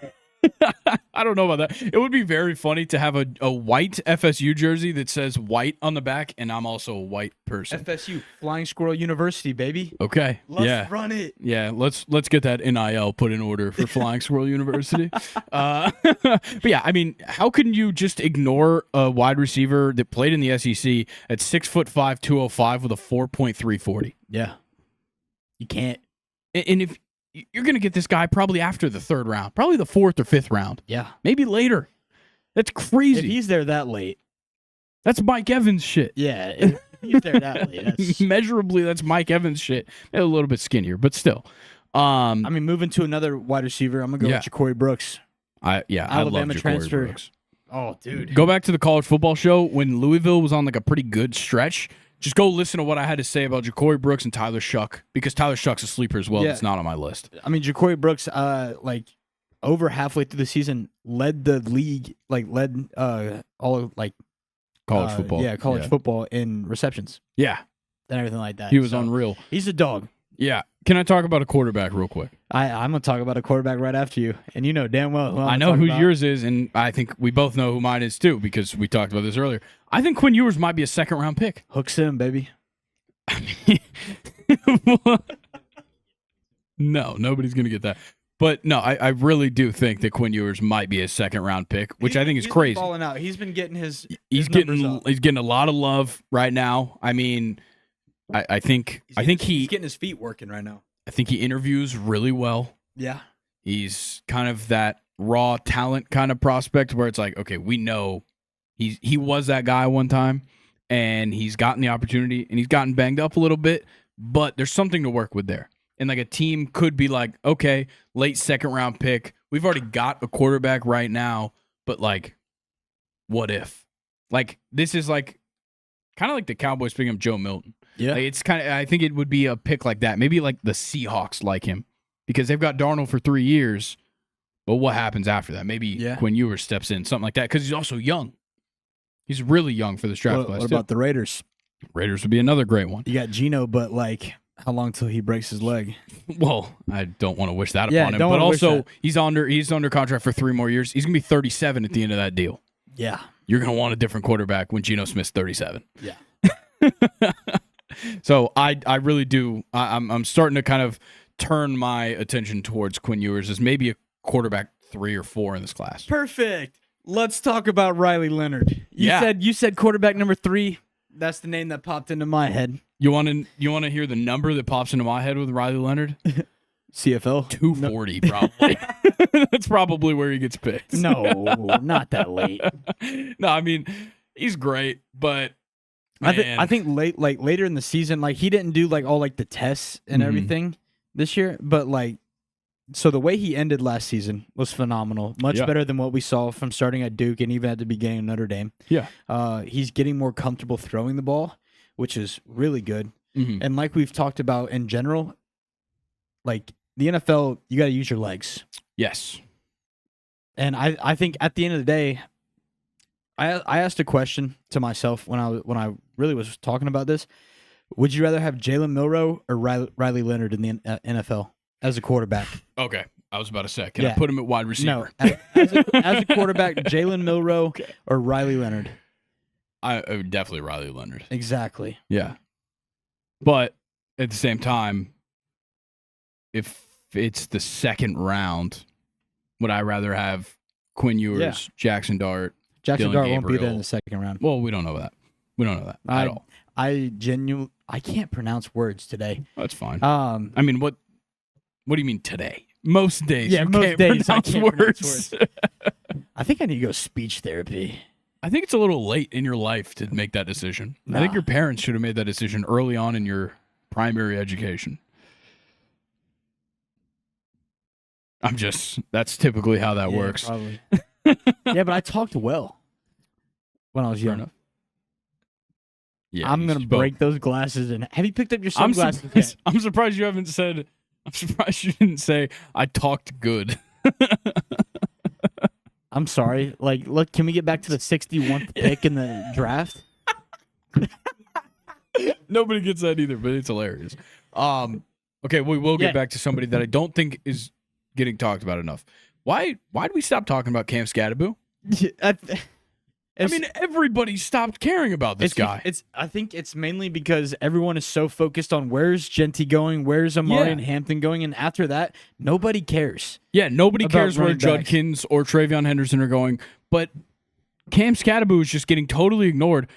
I don't know about that. It would be very funny to have a white FSU jersey that says white on the back, and I'm also a white person. FSU, Flying Squirrel University, baby. Okay. Let's run it. Yeah, let's get that NIL put in order for Flying Squirrel University. But yeah, I mean, how can you just ignore a wide receiver that played in the SEC at 6'5", 205 with a 4.3 40? Yeah. You can't. And if you're going to get this guy probably after the 3rd round, probably the 4th or 5th round. Yeah. Maybe later. That's crazy. If he's there that late. That's Mike Evans shit. Yeah. If he's there that late. Measurably, that's Mike Evans shit. A little bit skinnier, but still. I mean, moving to another wide receiver, I'm going to go with Ja'Cory Brooks. Alabama I love transfer. Brooks. Oh, dude. Go back to the college football show when Louisville was on like a pretty good stretch. Just go listen to what I had to say about Ja'Cory Brooks and Tyler Shuck, because Tyler Shuck's a sleeper as well. It's not on my list. I mean, Ja'Cory Brooks, like over halfway through the season, led the league, all of college football. Yeah, college football in receptions. Yeah, and everything like that. He was unreal. He's a dog. Yeah. Can I talk about a quarterback real quick? I'm gonna talk about a quarterback right after you, and you know damn well. I know who yours is, and I think we both know who mine is too, because we talked about this earlier. I think Quinn Ewers might be a 2nd round pick. Hook Sim, baby. No, nobody's gonna get that. But no, I really do think that Quinn Ewers might be a second-round pick, which I think is crazy. He's been balling out. He's been getting his He's numbers up. getting a lot of love right now. I mean, I think he's getting his feet working right now. I think he interviews really well. Yeah. He's kind of that raw talent kind of prospect where it's like, okay, we know he was that guy one time, and he's gotten the opportunity, and he's gotten banged up a little bit, but there's something to work with there. And like a team could be like, okay, late second round pick. We've already got a quarterback right now, but like, what if? Like, this is like kind of like the Cowboys picking up Joe Milton. Yeah. Like, it's kind of, I think it would be a pick like that. Maybe like the Seahawks like him because they've got Darnold for 3 years. But what happens after that? Maybe Quinn Ewers steps in, something like that, because he's also young. He's really young for this draft class. What about the Raiders? Raiders would be another great one. You got Geno, but like, how long till he breaks his leg? Well, I don't want to wish that upon him. But also, he's under contract for 3 more years. He's going to be 37 at the end of that deal. Yeah. You're going to want a different quarterback when Geno Smith's 37. Yeah. So I really do. I'm starting to kind of turn my attention towards Quinn Ewers as maybe a quarterback 3 or 4 in this class. Perfect. Let's talk about Riley Leonard. You said quarterback number 3. That's the name that popped into my head. You want to hear the number that pops into my head with Riley Leonard? CFL 240 probably. That's probably where he gets picked. No, not that late. No, I mean he's great, but I think later in the season, like he didn't do like all like the tests and everything this year, but like so the way he ended last season was phenomenal, much better than what we saw from starting at Duke and even at the beginning of Notre Dame. Yeah, he's getting more comfortable throwing the ball, which is really good. And like we've talked about in general, like the NFL, you got to use your legs. Yes. And I think at the end of the day, I asked a question to myself when I really was talking about this. Would you rather have Jalen Milroe or Riley Leonard in the NFL as a quarterback? Okay. I was about to say, can I put him at wide receiver? No. As a quarterback, Jalen Milroe or Riley Leonard? I definitely Riley Leonard. Exactly. Yeah. But at the same time, if it's the second round, would I rather have Quinn Ewers, Jackson Dart? Jackson Dylan Dart Gabriel. won't be there in the second round. Well, we don't know that. We don't know that at all. I can't pronounce words today. That's fine. I mean, what do you mean today? Most days, yeah, you most can't days I pronounce can't words. pronounce words. I think I need to go speech therapy. I think it's a little late in your life to make that decision. I think your parents should have made that decision early on in your primary education. That's typically how that works. Probably. Yeah, but I talked well when I was young. Enough. Yeah, I'm going to break those glasses. And have you picked up your sunglasses yet? I'm surprised you haven't said, I'm surprised you didn't say, I talked good. I'm sorry. Like, look, can we get back to the 61st pick in the draft? Nobody gets that either, but it's hilarious. Okay, we will get back to somebody that I don't think is getting talked about enough. Why did we stop talking about Cam Scatterbo? I mean, everybody stopped caring about this guy. I think it's mainly because everyone is so focused on where's Genty going, where's Amari and Hampton going, and after that, nobody cares. Yeah, nobody cares where running backs. Judkins or Travion Henderson are going, but Cam Scatterbo is just getting totally ignored.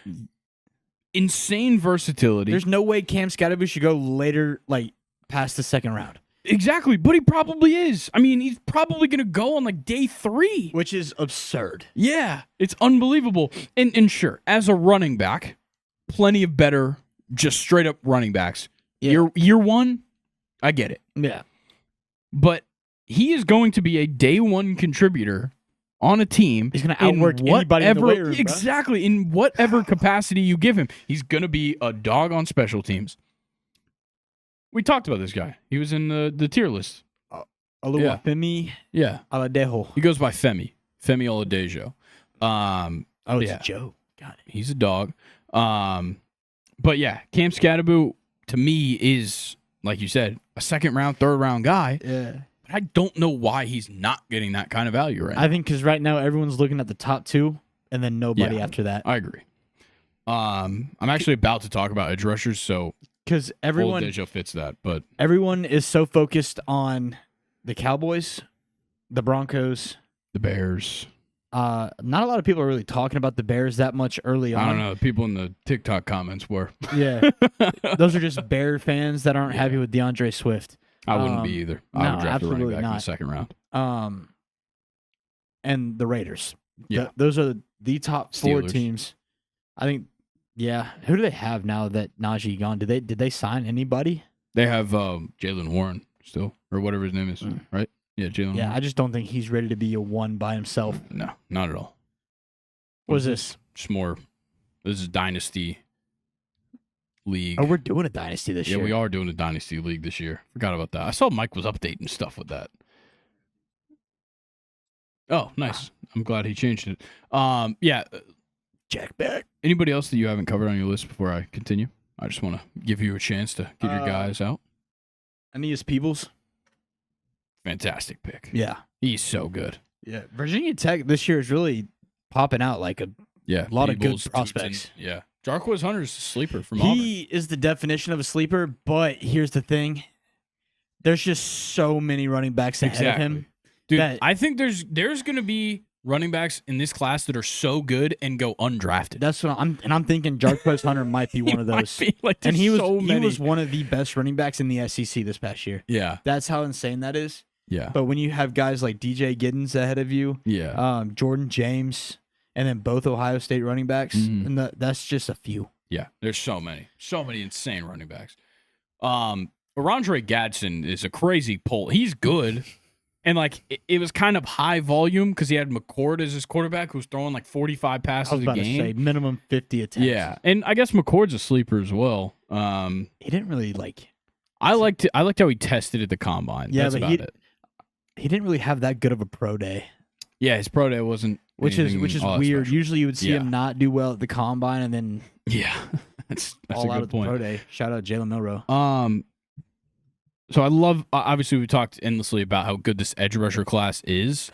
Insane versatility. There's no way Cam Scatterbo should go later, like past the second round. Exactly, but he probably is. I mean, he's probably going to go on like day 3. Which is absurd. Yeah, it's unbelievable. And sure, as a running back, plenty of better, just straight up running backs. Yeah. Year 1, I get it. Yeah. But he is going to be a day 1 contributor on a team. He's going to outwork anybody in the weight room, exactly, in whatever capacity you give him. He's going to be a dog on special teams. We talked about this guy. He was in the tier list. Femi Aladejo. He goes by Femi Oladejo. It's a joke. Got it. He's a dog. But yeah, Cam Scatterbo to me is, like you said, a second round, third round guy. Yeah. But I don't know why he's not getting that kind of value right now. I think because right now everyone's looking at the top 2 and then nobody after that. I agree. I'm actually about to talk about edge rushers, so because everyone Oladejo fits that, but everyone is so focused on the Cowboys, the Broncos, The Bears. not a lot of people are really talking about the Bears that much early on. I don't know. People in the TikTok comments were. Yeah. Those are just Bear fans that aren't happy with DeAndre Swift. I wouldn't be either. I no, would draft a running absolutely back in the not. second round. And the Raiders. Yeah. Those are the top 4 Steelers. teams. I think. Yeah. Who do they have now that Najee gone? Did they sign anybody? They have Jalen Warren still, or whatever his name is, right? Yeah, Jalen Yeah, Warren. I just don't think he's ready to be a 1 by himself. No, not at all. What is this? Just more. This is Dynasty League. Oh, we're doing a dynasty this Yeah, year. we are doing a Dynasty League this year. Forgot about that. I saw Mike was updating stuff with that. Oh, nice. I'm glad he changed it. Yeah. Jack back. Anybody else that you haven't covered on your list before I continue? I just want to give you a chance to get your guys out. Aeneas Peebles. Fantastic pick. Yeah. He's so good. Yeah. Virginia Tech this year is really popping out like a Yeah. lot of good Peebles, prospects. Tootin, yeah. Jarquez Hunter's a sleeper from Auburn. He is the definition of a sleeper, but here's the thing. There's just so many running backs ahead of him. Dude, that- I think there's going to be running backs in this class that are so good and go undrafted. That's what I'm thinking. Jarquez Hunter might be one of those. And he was one of the best running backs in the SEC this past year. Yeah. That's how insane that is. Yeah. But when you have guys like DJ Giddens ahead of you, Yeah. Jordan James, and then both Ohio State running backs, and that's just a few. Yeah. There's so many insane running backs. Arondre Gadsden is a crazy pull. He's good. And, like, it was kind of high volume because he had McCord as his quarterback who was throwing, like, 45 passes I was about a game. to say minimum 50 attempts. Yeah. And I guess McCord's a sleeper as well. He didn't really, like... I liked how he tested at the combine. Yeah, That's but about it. He didn't really have that good of a pro day. Yeah, his pro day wasn't Which is all that weird. special. Usually you would see Yeah. him not do well at the combine and then Yeah. that's all a out good at the pro point. day. Shout out Jalen Milroe. So I love, obviously we talked endlessly about how good this edge rusher class is.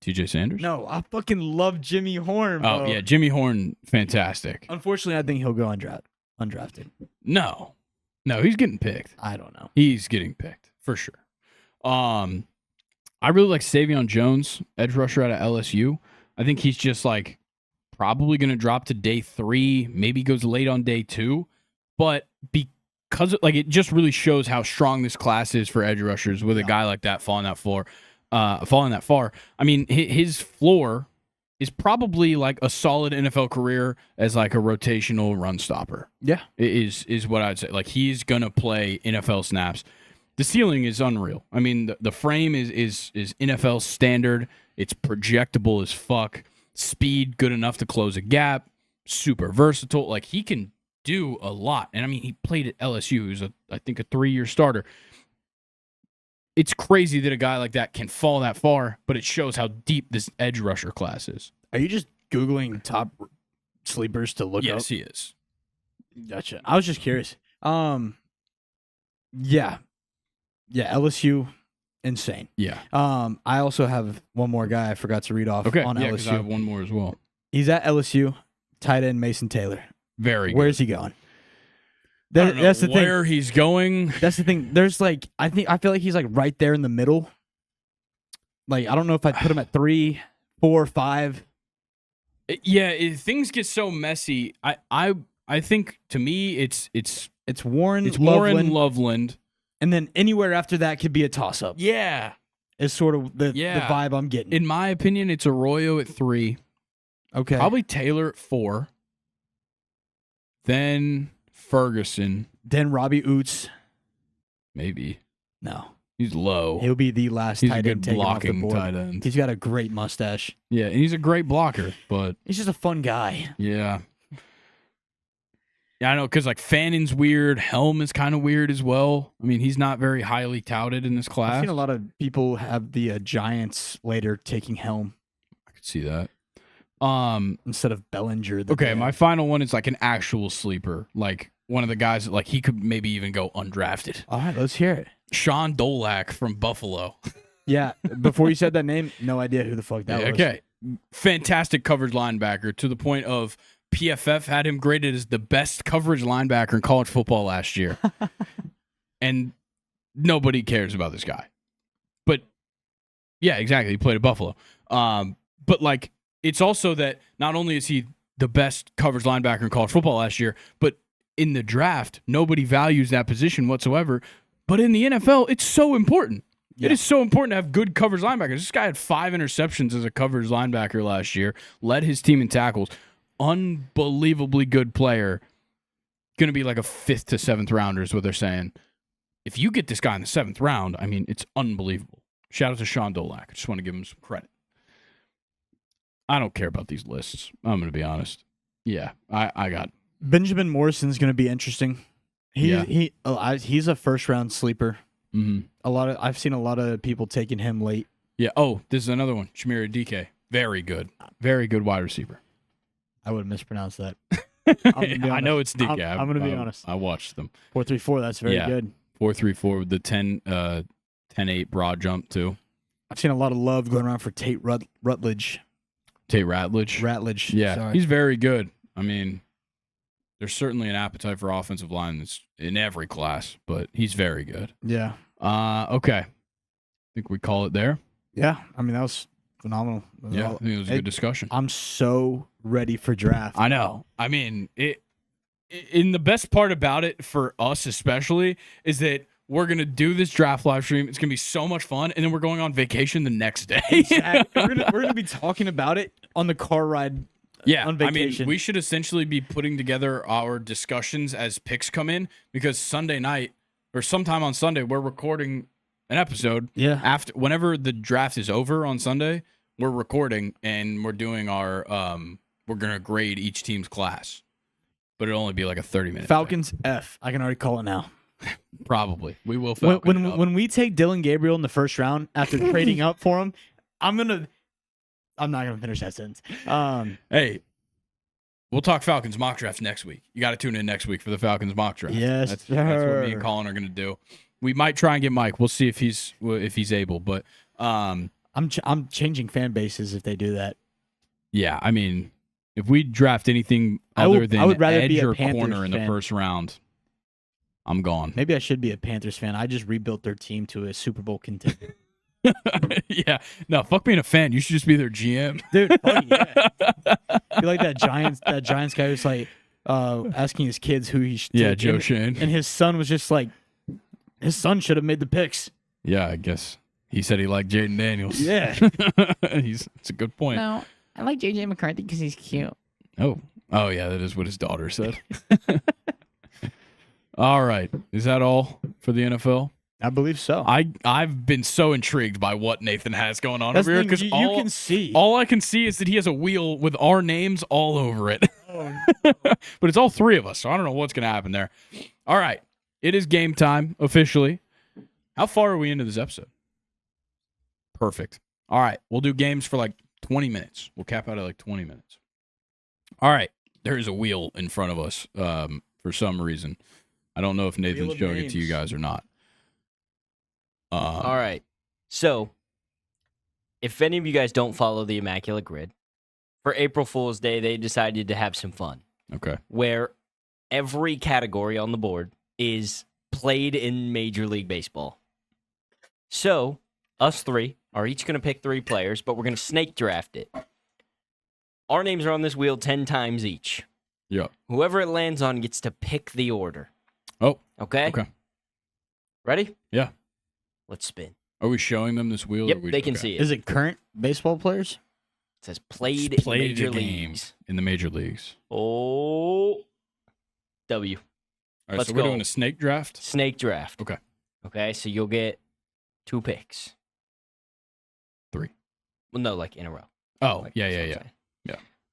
TJ Sanders? No, I fucking love Jimmy Horn, bro. Oh, yeah, Jimmy Horn, fantastic. Unfortunately, I think he'll go undrafted. No, he's getting picked. I don't know. He's getting picked, for sure. I really like Savion Jones, edge rusher out of LSU. I think he's just, like, probably going to drop to day 3, maybe goes late on day 2. But because it just really shows how strong this class is for edge rushers with a guy like that falling that far. I mean, his floor is probably like a solid NFL career as like a rotational run stopper. Yeah. Is what I'd say. Like, he's gonna play NFL snaps. The ceiling is unreal. I mean, the frame is NFL standard. It's projectable as fuck. Speed good enough to close a gap. Super versatile. Like, he can do a lot. And I mean, he played at LSU. He was I think a 3-year starter. It's crazy that a guy like that can fall that far, but it shows how deep this edge rusher class is. Are you just Googling top sleepers to look up? Yes, he is. Gotcha. I was just curious. Yeah, LSU, insane. Yeah. I also have one more guy I forgot to read off Okay. on Yeah, 'cause I have LSU. one more as well. He's at LSU, tight end Mason Taylor. Very good. Where's he going? I don't know That's the thing. where he's going. That's the thing. There's like I feel like he's like right there in the middle. Like I don't know if I'd put him at 3, 4, 5. Yeah, things get so messy. I think to me it's Warren, Warren Loveland. and then anywhere after that could be a toss up. Yeah. Is sort of the vibe I'm getting. In my opinion, it's Arroyo at 3. Okay. Probably Taylor at 4. Then Ferguson. Then Robbie Oots. Maybe. No. He's low. He'll be the last He's a tight good end taken off the blocking board. tight end. He's got a great mustache. Yeah, and he's a great blocker, but He's just a fun guy. yeah. Yeah, I know, because like Fannon's weird. Helm is kind of weird as well. I mean, he's not very highly touted in this I've class. seen a lot of people have the Giants later taking Helm I could see that. instead of Bellinger. that Okay, they my had. final one is like an actual sleeper. Like one of the guys that like he could maybe even go undrafted. All right, let's hear it. Sean Dolak from Buffalo. Yeah, before you said that name, no idea who the fuck that was. Okay. Fantastic coverage linebacker to the point of PFF had him graded as the best coverage linebacker in college football last year. And nobody cares about this guy. But yeah, exactly. He played at Buffalo. But like, it's also that not only is he the best coverage linebacker in college football last year, but in the draft, nobody values that position whatsoever. But in the NFL, it's so important. Yeah. It is so important to have good coverage linebackers. This guy had 5 interceptions as a coverage linebacker last year, led his team in tackles. Unbelievably good player. Going to be like a 5th to 7th rounder is what they're saying. If you get this guy in the 7th round, I mean, it's unbelievable. Shout out to Sean Dolak. I just want to give him some credit. I don't care about these lists. I'm going to be honest. Yeah, I got Benjamin Morrison's going to be interesting. He's a first-round sleeper. Mm-hmm. I've seen a lot of people taking him late. Yeah. Oh, this is another one. Chimere DK. Very good wide receiver. I would have mispronounced that. I know it's DK. I'm going to be honest. I watched them. 4.34. That's very good. 4.34 with the 10.8 broad jump too. I've seen a lot of love going around for Tate Ratledge. Tate Ratledge. Ratledge. Yeah, sorry. He's very good. I mean, there's certainly an appetite for offensive line that's in every class, but he's very good. Yeah. Okay. I think we call it there. Yeah. I mean, that was phenomenal. I think it was a good discussion. I'm so ready for draft. I know. I mean, in the best part about it for us especially is that we're going to do this draft live stream. It's going to be so much fun. And then we're going on vacation the next day. Exactly. We're going to be talking about it on the car ride on vacation. I mean, we should essentially be putting together our discussions as picks come in because Sunday night or sometime on Sunday, we're recording an episode. Yeah. Whenever the draft is over on Sunday, we're recording and we're doing our we're going to grade each team's class. But it'll only be like a 30-minute Falcons thing. F. I can already call it now. Probably. We will when we take Dylan Gabriel in the first round after trading up for him, I'm not gonna finish that sentence. Hey, we'll talk Falcons mock draft next week. You got to tune in next week for the Falcons mock draft. Yes, that's what me and Colin are gonna do. We might try and get Mike. We'll see if he's able. But I'm changing fan bases if they do that. Yeah, I mean, if we draft anything other than edge or corner in the first round, I'm gone. Maybe I should be a Panthers fan. I just rebuilt their team to a Super Bowl contender. Yeah. No, fuck being a fan. You should just be their GM. Dude, yeah. You're like that Giants guy who's like asking his kids who he should take. Joe Shane. And his son was just like, his son should have made the picks. Yeah, I guess. He said he liked Jaden Daniels. Yeah. It's a good point. No, I like J.J. McCarthy because he's cute. Oh, yeah, that is what his daughter said. All right. Is that all for the NFL? I believe so. I've been so intrigued by what Nathan has going on That's over here because you can see. All I can see is that he has a wheel with our names all over it. Oh, no. But it's all 3 of us, so I don't know what's going to happen there. All right. It is game time officially. How far are we into this episode? Perfect. All right. We'll do games for like 20 minutes. We'll cap out at like 20 minutes. All right. There is a wheel in front of us for some reason. I don't know if Nathan's showing it to you guys or not. All right. So, if any of you guys don't follow the Immaculate Grid, for April Fool's Day, they decided to have some fun. Okay. Where every category on the board is played in Major League Baseball. So, us 3 are each going to pick 3 players, but we're going to snake draft it. Our names are on this wheel 10 times each. Yeah. Whoever it lands on gets to pick the order. Oh. Okay? Okay. Ready? Yeah. Let's spin. Are we showing them this wheel? Yep, they can see it. Is it current baseball players? It says played in Major game Leagues. In the major leagues. Oh. W. All right, Let's so we're go. doing a snake draft? Snake draft. Okay. Okay, so you'll get 2 picks. 3. Well, no, like in a row. Oh, Like, yeah. that's what I'm saying.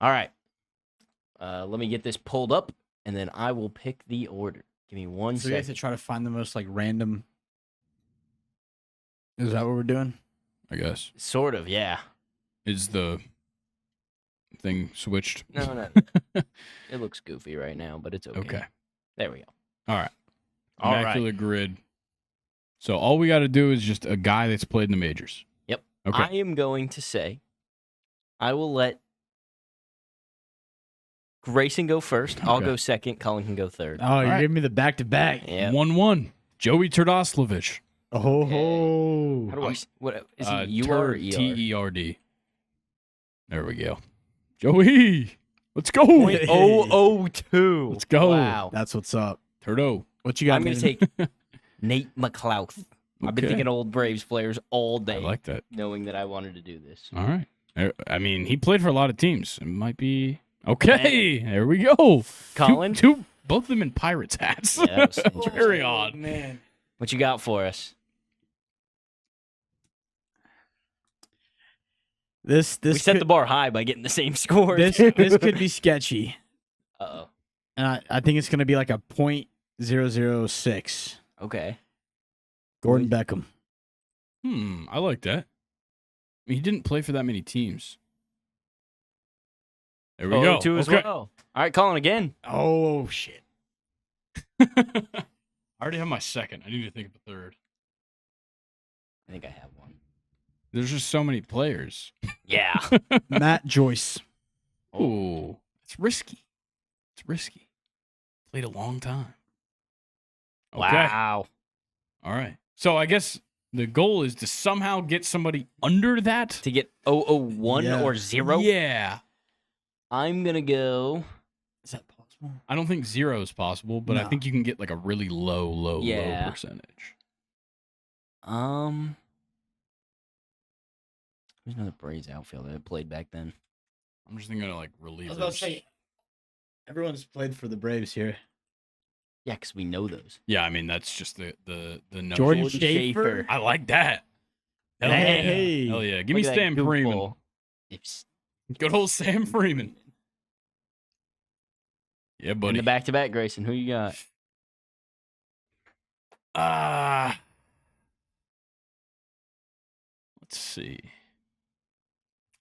All right. Let me get this pulled up, and then I will pick the order. Give me 1 So we have to second. try to find the most like random. Is that what we're doing? I guess. Sort of, yeah. Is the thing switched? No. It looks goofy right now, but it's okay. Okay. There we go. All right. All right. Immaculate Grid. So all we got to do is just a guy that's played in the majors. Yep. Okay. I am going to say I will let Grayson go first. I'll Okay. go second. Colin can go third. Oh, you're right. giving me the back-to-back. Yeah. 1-1. Joey Turdoslavich. Oh, How do I? What is he? You or Turd, ER? T-E-R-D. There we go. Joey, let's go. .002. Let's go. Wow. that's what's up. Turdo. What you got? I'm going to Nathan? take Nate McLouth. I've been Okay. thinking old Braves players all I day, like that. knowing that I wanted to do this. All right. I mean, he played for a lot of teams. It might be okay. There we go. Colin? Both of them in Pirates hats. Yeah, that was interesting. Very odd. Man. What you got for us? This We set the bar high by getting the same score. this could be sketchy, Uh-oh. and I think it's gonna be like a .006. Okay. Gordon Beckham. I like that. I mean, he didn't play for that many teams. There we go. 002 as Okay. well. All right, Colin again. Oh shit. I already have my second. I need to think of a third. I think I have one. There's just so many players. Yeah. Matt Joyce. Oh, it's risky. It's risky. Played a long time. Okay. Wow. All right. So I guess the goal is to somehow get somebody under that. To get 001 Yeah. or 0? Yeah. I'm going to go. Is that possible? I don't think 0 is possible, but I No. think you can get like a really low Yeah. percentage. Who's another Braves outfielder that played back then? I'm just thinking of like relievers. Everyone's played for the Braves here. Yeah, because we know those. Yeah, I mean that's just the number. Jordan Jordan Schaefer. I like that. Hell Hey. yeah. Hell yeah. Give me Look at that Sam Freeman. goofball. It's Good old Sam Freeman. Yeah, in buddy. the back-to-back, Grayson. Who you got? Let's see.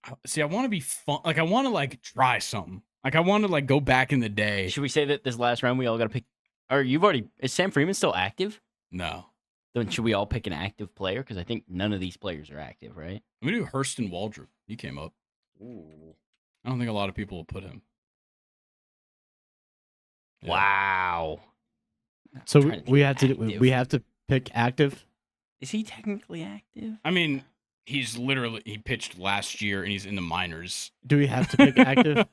I want to be fun. Like, I want to like try something. Like, I want to like go back in the day. Should we say that this last round we all got to pick? Or you've already. Is Sam Freeman still active? No. Then should we all pick an active player? Because I think none of these players are active, right? I'm gonna do Hurston Waldrop. He came up. Ooh. I don't think a lot of people will put him. Yeah. Wow. So trying to we think have to active. we have to pick active. Is he technically active? I mean, he pitched last year and he's in the minors. Do we have to pick active?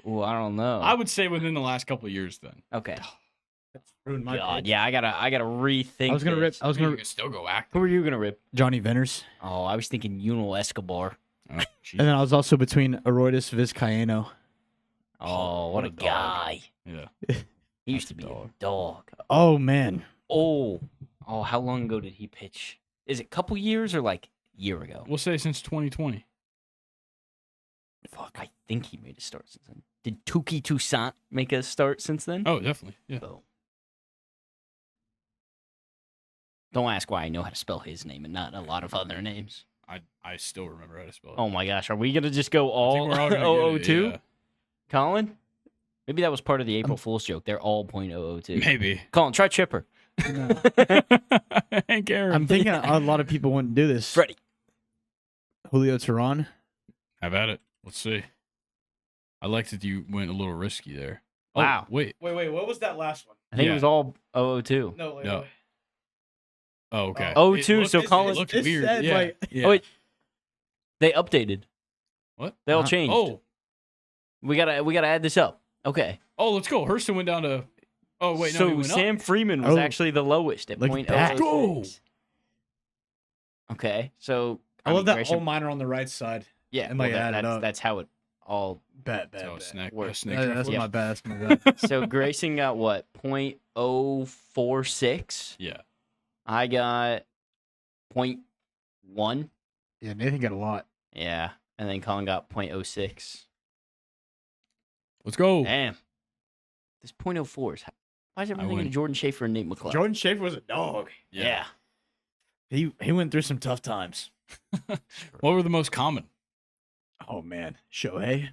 Oh, I don't know. I would say within the last couple of years. Then Okay. That's ruined my God, pick. yeah, I gotta rethink. I was gonna rip. this. I was you gonna can still go active. Who are you gonna rip? Johnny Venters, Oh, I was thinking Yunel Escobar. Oh, geez. and then I was also between Aroydis Vizcaíno. Oh, what a dog. guy! Yeah. He used to be a dog. Oh man, Oh, how long ago did he pitch? Is it a couple years or like a year ago? We'll say since 2020. Fuck, I think he made a start since then. Did Tuki Toussaint make a start since then? Oh, definitely. Yeah. Boom. Don't ask why I know how to spell his name and not a lot of other names. I still remember how to spell it. Oh my gosh, are we gonna just go I all think we're all gonna get it, 002? yeah. Colin? Maybe that was part of the April Fool's joke. They're all .002. Maybe. Colin, try Chipper. Hank Aaron. I'm thinking a lot of people wouldn't do this. Freddie. Julio Teheran. Have at it. Let's see. I liked that you went a little risky there. Oh, Wow. wait. Wait, what was that last one? I think Yeah. it was all 002. No, No. Oh, okay. Oh, It 02, looked- so it Colin- looked it weird. said, Yeah. like- Yeah. Oh, wait. They updated. What? They all changed. Oh, We gotta add this up. Okay. let's go. Hurston went down to. Oh wait, no, so he went Sam up. Freeman was Oh. actually the lowest at Look at that. .006. Okay, so I love mean, that Grayson- all minor on the right side. Yeah, and, like, well, add it that's up. that's how it all. Bet. So a snack. Work. A snake That's raffle? my bad. That's my bad. So Grayson got what .046. Yeah. I got .1. Yeah, Nathan got a lot. Yeah, and then Colin got .06. Let's go. Damn. This .04 is. Why is everyone thinking win. of Jordan Schaefer and Nate McLeod? Jordan Schaefer was a dog. Yeah. He went through some tough times. What were the most common? Oh man, Shohei.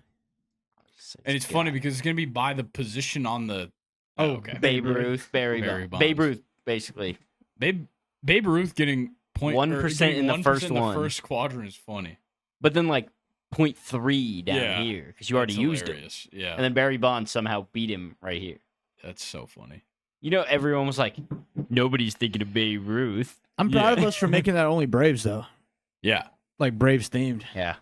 And it's funny because it's gonna be by the position on the. Oh, okay. Babe Ruth, Barry Bonds. Babe Ruth, basically. Babe Ruth getting 1% in the 1% first in the one. first quadrant is funny. But then like .3 down Yeah. here because you already That's used it. hilarious. Yeah. And then Barry Bonds somehow beat him right here. That's so funny. You know, everyone was like, nobody's thinking of Babe Ruth. I'm proud Yeah. of us for making that only Braves though, Yeah, like Braves themed. Yeah.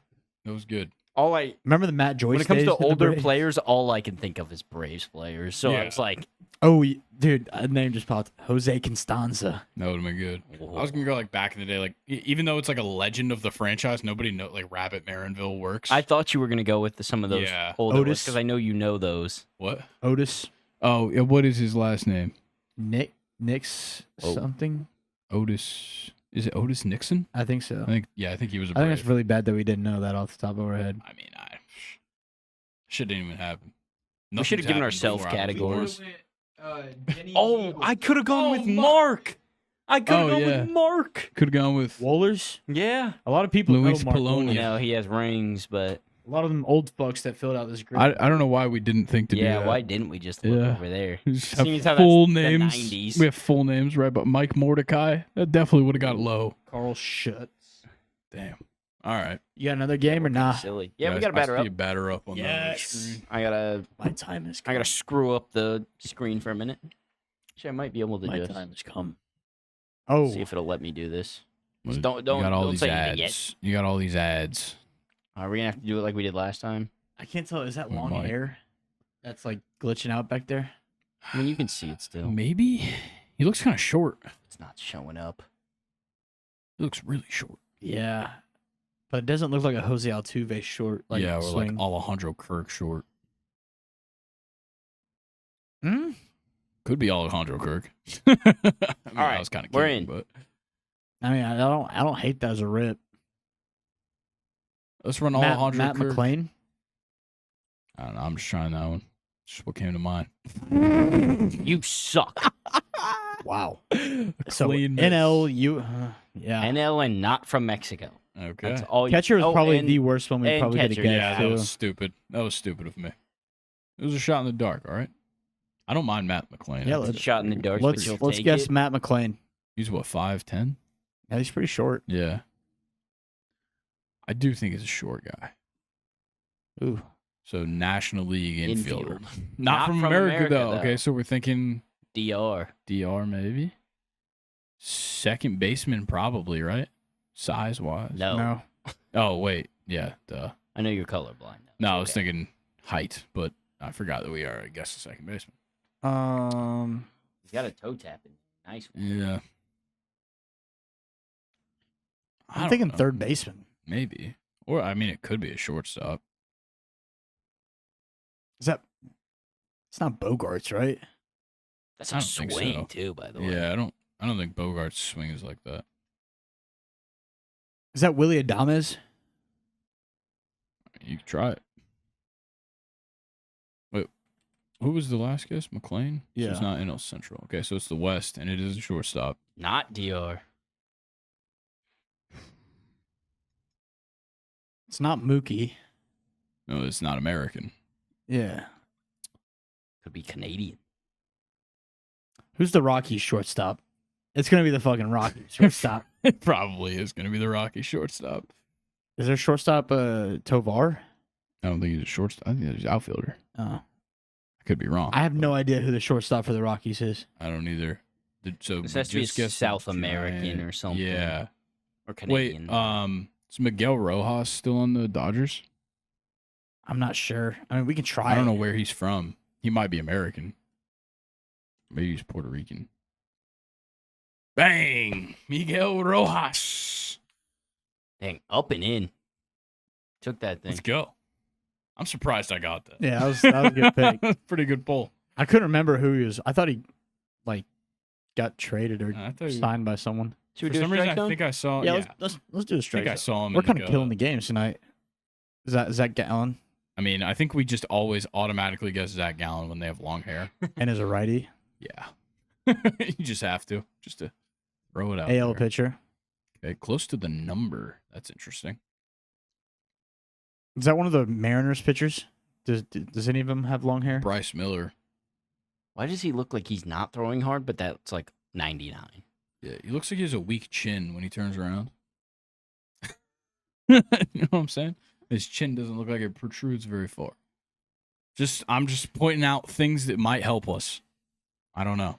that was good. All I Remember the Matt Joyce when it comes days to in the older Braves? players, all I can think of is Braves players. So Yeah. it's like, Oh, dude, a name just popped. Jose Constanza. That would have been good. whoa. I was gonna go like back in the day, like even though it's like a legend of the franchise, nobody know like Rabbit Marinville works. I thought you were gonna go with some of those Yeah. older ones Otis. because I know you know those. What? Otis. Oh, yeah, what is his last name? Nick's Oh. something. Otis. Is it Otis Nixon? I think so. I think he was a I think Brave. it's really bad that we didn't know that off the top of our head. I mean, shit didn't even happen. We should have given Nothing's ourselves happened before I was categories. born. Oh, I could have gone with Mark. I could have gone with Mark. Could have gone with Wohlers. Yeah. A lot of people Luis know Mark Polonia. You Wohlers. know, he has rings, but A lot of them old fucks that filled out this group. I don't know why we didn't think to do yeah, that. why didn't we just look Yeah. over there? We just Seeing as how have that's full the names. 90s. We have full names, right? But Mike Mordecai, that definitely would have got low. Carl Schutz. Damn. All right. You got another game or nah? Silly. Yeah, we I got to batter see up. a batter up on the Yes. screen. I gotta My time has come. I gotta screw up the screen for a minute. Actually, I might be able to My just time has come. Oh, see if it'll let me do this. What? Just don't You got all don't these say anything ads. You got all these ads. Are we gonna have to do it like we did last time? I can't tell. Is that We long might. hair? That's like glitching out back there. I mean, you can see it still. Maybe he looks kind of short. It's not showing up. He looks really short. Yeah, but it doesn't look like a Jose Altuve short. Like yeah, or swing. like Alejandro Kirk short. Hmm? Could be Alejandro Kirk. I mean, All right, I was kind of we're kidding, in. but I mean, I don't hate that as a rip. let's run Matt Alejandro Kirk. McClain. I don't know. I'm just trying that one. Just what came to mind. You suck. Wow. So Clean miss. NL, yeah. NL and not from Mexico. Okay. That's all. Catcher was oh, probably and the worst one we and probably could have catcher, guessed Yeah, that too. was stupid. That was stupid of me. It was a shot in the dark. All right. I don't mind Matt McClain. Yeah, I think let's- shot in the dark. but Let's you'll let's take guess it. Matt McClain. he's what 5'10". Yeah, he's pretty short. Yeah. I do think he's a short guy. Ooh. So National League infielder. Infield. Not from America, though. Okay, though. so we're thinking DR. DR maybe. Second baseman probably, right? Size wise. No. Oh wait, yeah. Duh. I know you're colorblind. though. No, It's I was okay. thinking height, but I forgot that we are. I guess the second baseman. He's got a toe tap in. Nice one. Yeah. I I'm don't thinking know. third baseman. Maybe, or I mean, it could be a shortstop. Is that? It's not Bogarts, right? That's I a don't think swing so. too, by the way. Yeah, I don't think Bogart's swing is like that. Is that Willie Adames? You could try it. Wait, who was the last guess? McClain? So Yeah. it's not NL Central. Okay, so it's the West, and it is a shortstop. Not DR. It's not Mookie. No, it's not American. Yeah. Could be Canadian. Who's the Rockies shortstop? It's gonna be the fucking Rockies shortstop. It probably is going to be the Rocky shortstop. Is there shortstop Tovar? I don't think he's a shortstop. I think he's an outfielder. Oh. I could be wrong. I have no idea who the shortstop for the Rockies is. I don't either. So This has to be just guess the South American giant- or something. Yeah. Or Canadian. Wait, is Miguel Rojas still on the Dodgers? I'm not sure. I mean, we can try. I don't it. know where he's from. He might be American. Maybe he's Puerto Rican. Bang! Miguel Rojas. Dang, up and in. Took that thing. Let's go. I'm surprised I got that. Yeah, that was a good pick. Pretty good pull. I couldn't remember who he was. I thought he, like, got traded or I thought he- signed by someone. Should we For do a some reason, strike I zone? think I saw. Yeah, Yeah, let's do a I strike. think I saw him. We're in, kind like, of killing the games tonight. Is that Gallen I mean, I think we just always automatically guess Zach Gallen when they have long hair. and is a righty? Yeah. You just have to. Just to throw it out. AL there. pitcher. Okay, close to the number. That's interesting. Is that one of the Mariners pitchers? Does any of them have long hair? Bryce Miller. Why does he look like he's not throwing hard, but that's like 99? Yeah, he looks like he has a weak chin when he turns around. You know what I'm saying? His chin doesn't look like it protrudes very far. I'm just pointing out things that might help us. I don't know.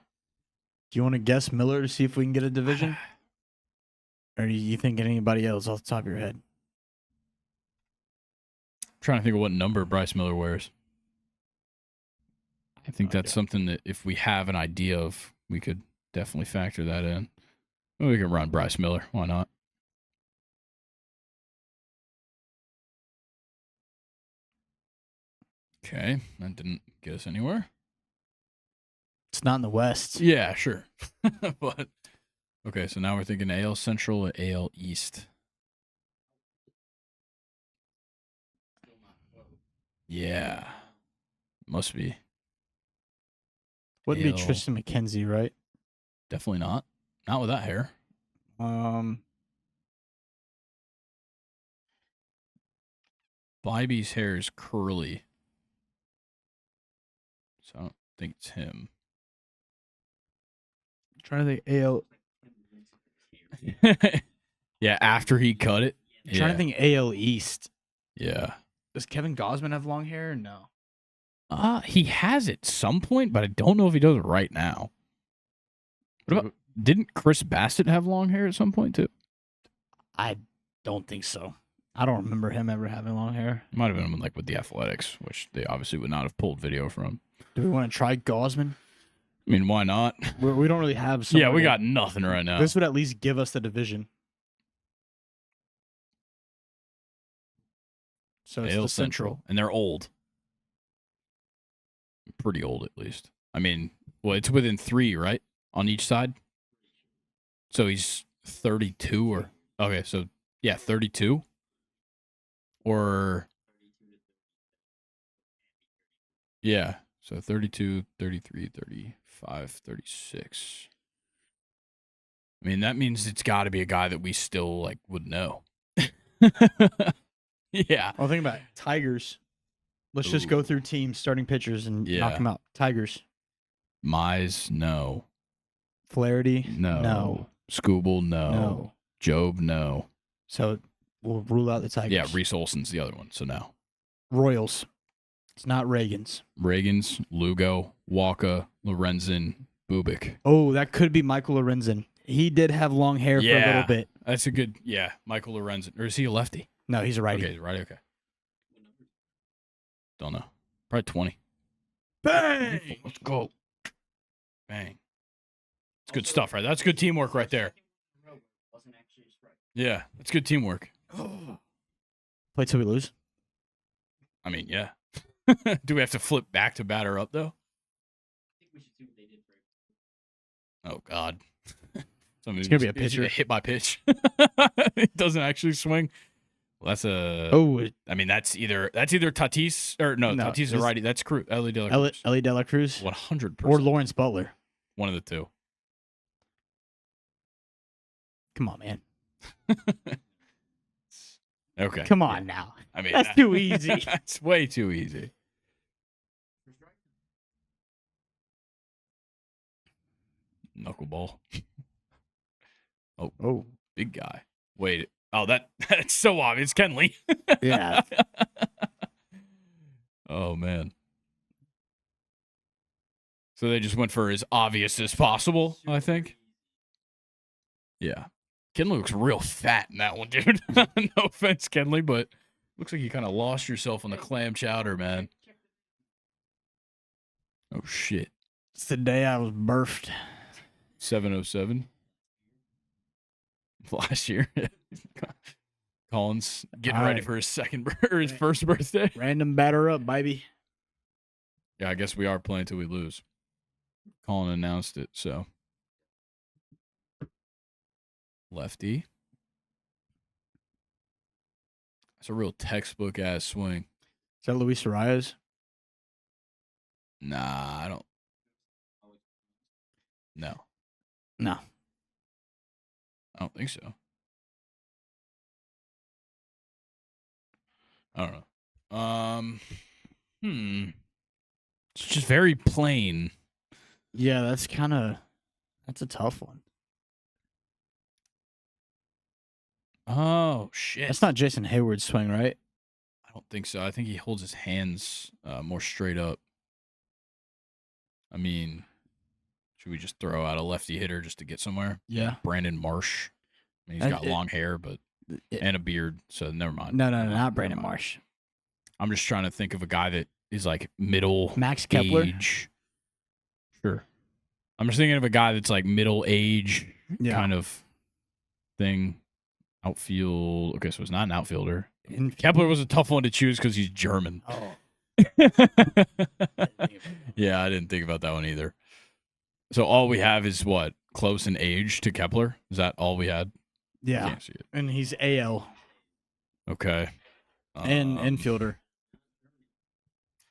Do you want to guess Miller to see if we can get a division? Or you think anybody else off the top of your head? Trying to think of what number Bryce Miller wears. I think that's something that if we have an idea of, we could definitely factor that in. Well, we can run Bryce Miller. Why not? Okay, that didn't get us anywhere. It's not in the West. Yeah, sure. But okay, so now we're thinking AL Central or AL East. Yeah, must be. Wouldn't be AL. Tristan McKenzie, right? Definitely not. Not with that hair. Bibby's hair is curly, so I don't think it's him. Trying to think AL. Yeah, after he cut it. Trying to think AL East. Yeah. Does Kevin Gausman have long hair? No. He has at some point, but I don't know if he does it right now. What about, didn't Chris Bassett have long hair at some point too? I don't think so. I don't remember him ever having long hair. It might have been like with the Athletics, which they obviously would not have pulled video from. Do we want to try Gausman? I mean, why not? We don't really have. Yeah, we got nothing right now. This would at least give us the division. So it's AL the Central. And they're old. Pretty old, at least. I mean, well, it's within 3, right? On each side? So he's 32 or... Okay, so, yeah, 32? Or... Yeah, so 32, 33, 35, 36. I mean, that means it's got to be a guy that we still, like, would know. Yeah. Well, think about it. Tigers. Let's just go through teams, starting pitchers, and knock them out. Tigers. Mize, no. Flaherty, No. no. Scooble, no. No. Job, no. So we'll rule out the Tigers. Yeah, Reese Olson's the other one, so no. Royals. It's not Reagan's. Reagan's, Lugo, Walker, Lorenzen, Bubik. Oh, that could be Michael Lorenzen. He did have long hair for a little bit. That's a good, Michael Lorenzen. Or is he a lefty? No, he's a righty. Okay, he's righty, okay. Don't know. Probably 20. Bang! Let's go. Bang. It's good stuff, right? That's good teamwork right there. Yeah, that's good teamwork. Play till we lose. I mean, yeah. Do we have to flip back to batter up, though? Oh, God. It's going to be a pitcher. Hit by pitch. It doesn't actually swing. Well, that's a... Oh. I mean, that's either Tatis... Or, no, Tatis is righty. That's Ellie De La Cruz. Ellie De La Cruz? 100%. Or Lawrence Butler. One of the two. Come on, man. Okay. Come on now. I mean, that's too easy. That's way too easy. Knuckleball. Oh, big guy. Wait. Oh, that's so obvious. Kenley. Yeah. Oh, man. So they just went for as obvious as possible, I think. Yeah. Kenley looks real fat in that one, dude. No offense, Kenley, but looks like you kind of lost yourself on the clam chowder, man. Oh, shit. It's the day I was birthed. 707. Last year. Colin's getting ready for his his first birthday. Random batter up, baby. Yeah, I guess we are playing till we lose. Colin announced it, so. Lefty. That's a real textbook ass swing. Is that Luis Arias? Nah, I don't. No. No. I don't think so. I don't know. It's just very plain. Yeah, that's a tough one. Oh, shit. That's not Jason Hayward's swing, right? I don't think so. I think he holds his hands more straight up. I mean, should we just throw out a lefty hitter just to get somewhere? Yeah. Brandon Marsh. I He's got long hair, but and a beard, so never mind. No, Never not mind. Brandon Never mind. Marsh. I'm just trying to think of a guy that is like middle Max Kepler. age. Sure. I'm just thinking of a guy that's like middle age kind of thing. Outfield. Okay, so it's not an outfielder. Kepler was a tough one to choose because he's German. Oh. Yeah, I didn't think about that one either. So all we have is what? Close in age to Kepler? Is that all we had? Yeah. Can't see it. And he's AL Okay. and infielder.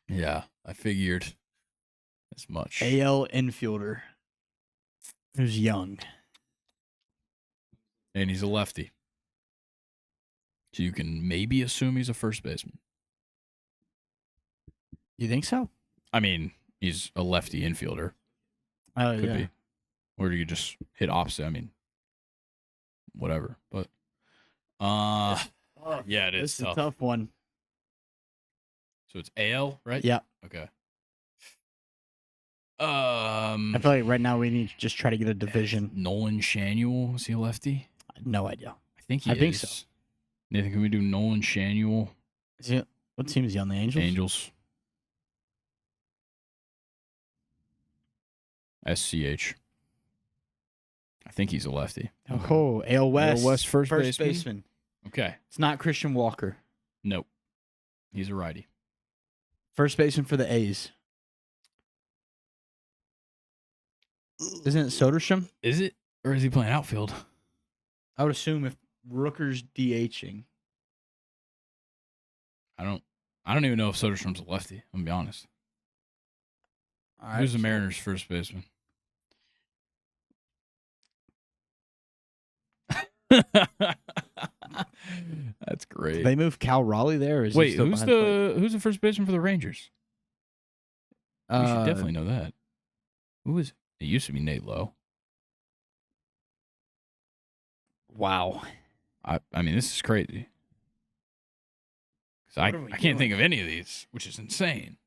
Yeah, I figured as much. AL infielder who's young. And he's a lefty. So you can maybe assume he's a first baseman. You think so? I mean, he's a lefty infielder. Oh, Could yeah. be. Or do you just hit opposite? I mean, whatever. But yeah, it is This is a tough. tough one. So it's AL, right? Yeah. Okay. I feel like right now we need to just try to get a division. Nolan Shanuel, is he a lefty? No idea. I think he I is. think so. Nathan, can we do Nolan Shanuel? Is he, what team is he on? The Angels? Angels. SCH. I think he's a lefty. Oh, AL West. AL West first baseman? Okay. It's not Christian Walker. Nope. He's a righty. First baseman for the A's. Isn't it Soderstrom? Is it? Or is he playing outfield? I would assume if Rooker's DHing. I don't even know if Soderstrom's a lefty. I'm gonna be honest. All right, Who's the so- Mariners' first baseman? That's great. Did they move Cal Raleigh there? Or is he Wait, still who's behind plate? the first baseman for the Rangers? We should definitely know that. Who is it? It used to be Nate Lowe. Wow. I mean, this is crazy. 'Cause What are we I can't doing? think of any of these, which is insane.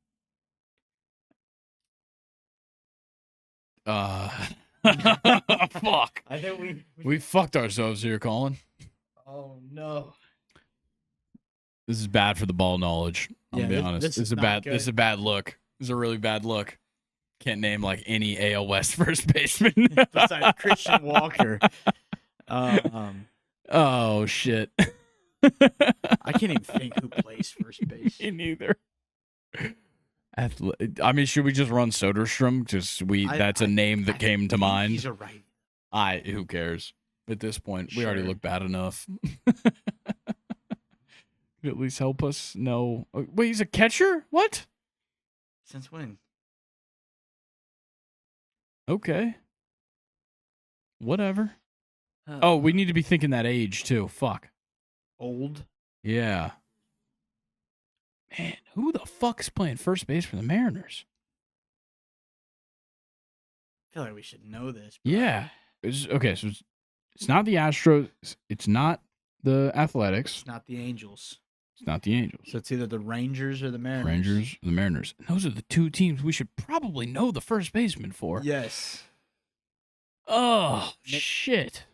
Fuck. I think We fucked ourselves here, Colin. Oh no. This is bad for the ball knowledge. I'm Yeah, gonna be this- honest. this This is is a not bad. good. This is a bad look. This is a really bad look. Can't name like any AL West first baseman Besides Christian Walker. Oh shit. I can't even think who plays first base. Me neither. I mean, should we just run Soderstrom? That's a name that came to mind. He's a right. Who cares? At this point, we already Sure. look bad enough. At least help us know. Wait, he's a catcher? What? Since when? Okay. Whatever. Oh, we need to be thinking that age too. Fuck. Old. Yeah. Man, who the fuck is playing first base for the Mariners? I feel like we should know this. but- Yeah. Okay, so it's not the Astros. It's not the Athletics. It's not the Angels. It's not the Angels. So it's either the Rangers or the Mariners. Rangers, the Mariners. And those are the two teams we should probably know the first baseman for. Yes. Oh, Nick- shit.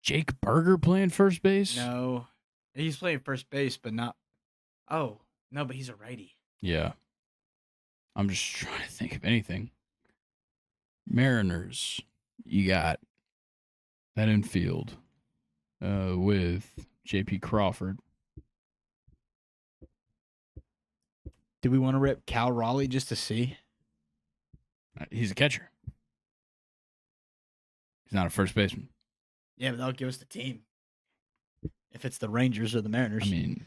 Jake Berger playing first base? No. He's playing first base, but not. Oh, no, but he's a righty. Yeah. I'm just trying to think of anything. Mariners. You got that infield with J.P. Crawford. Do we want to rip Cal Raleigh just to see? He's a catcher. He's not a first baseman. Yeah, but that'll give us the team. If it's the Rangers or the Mariners. I mean,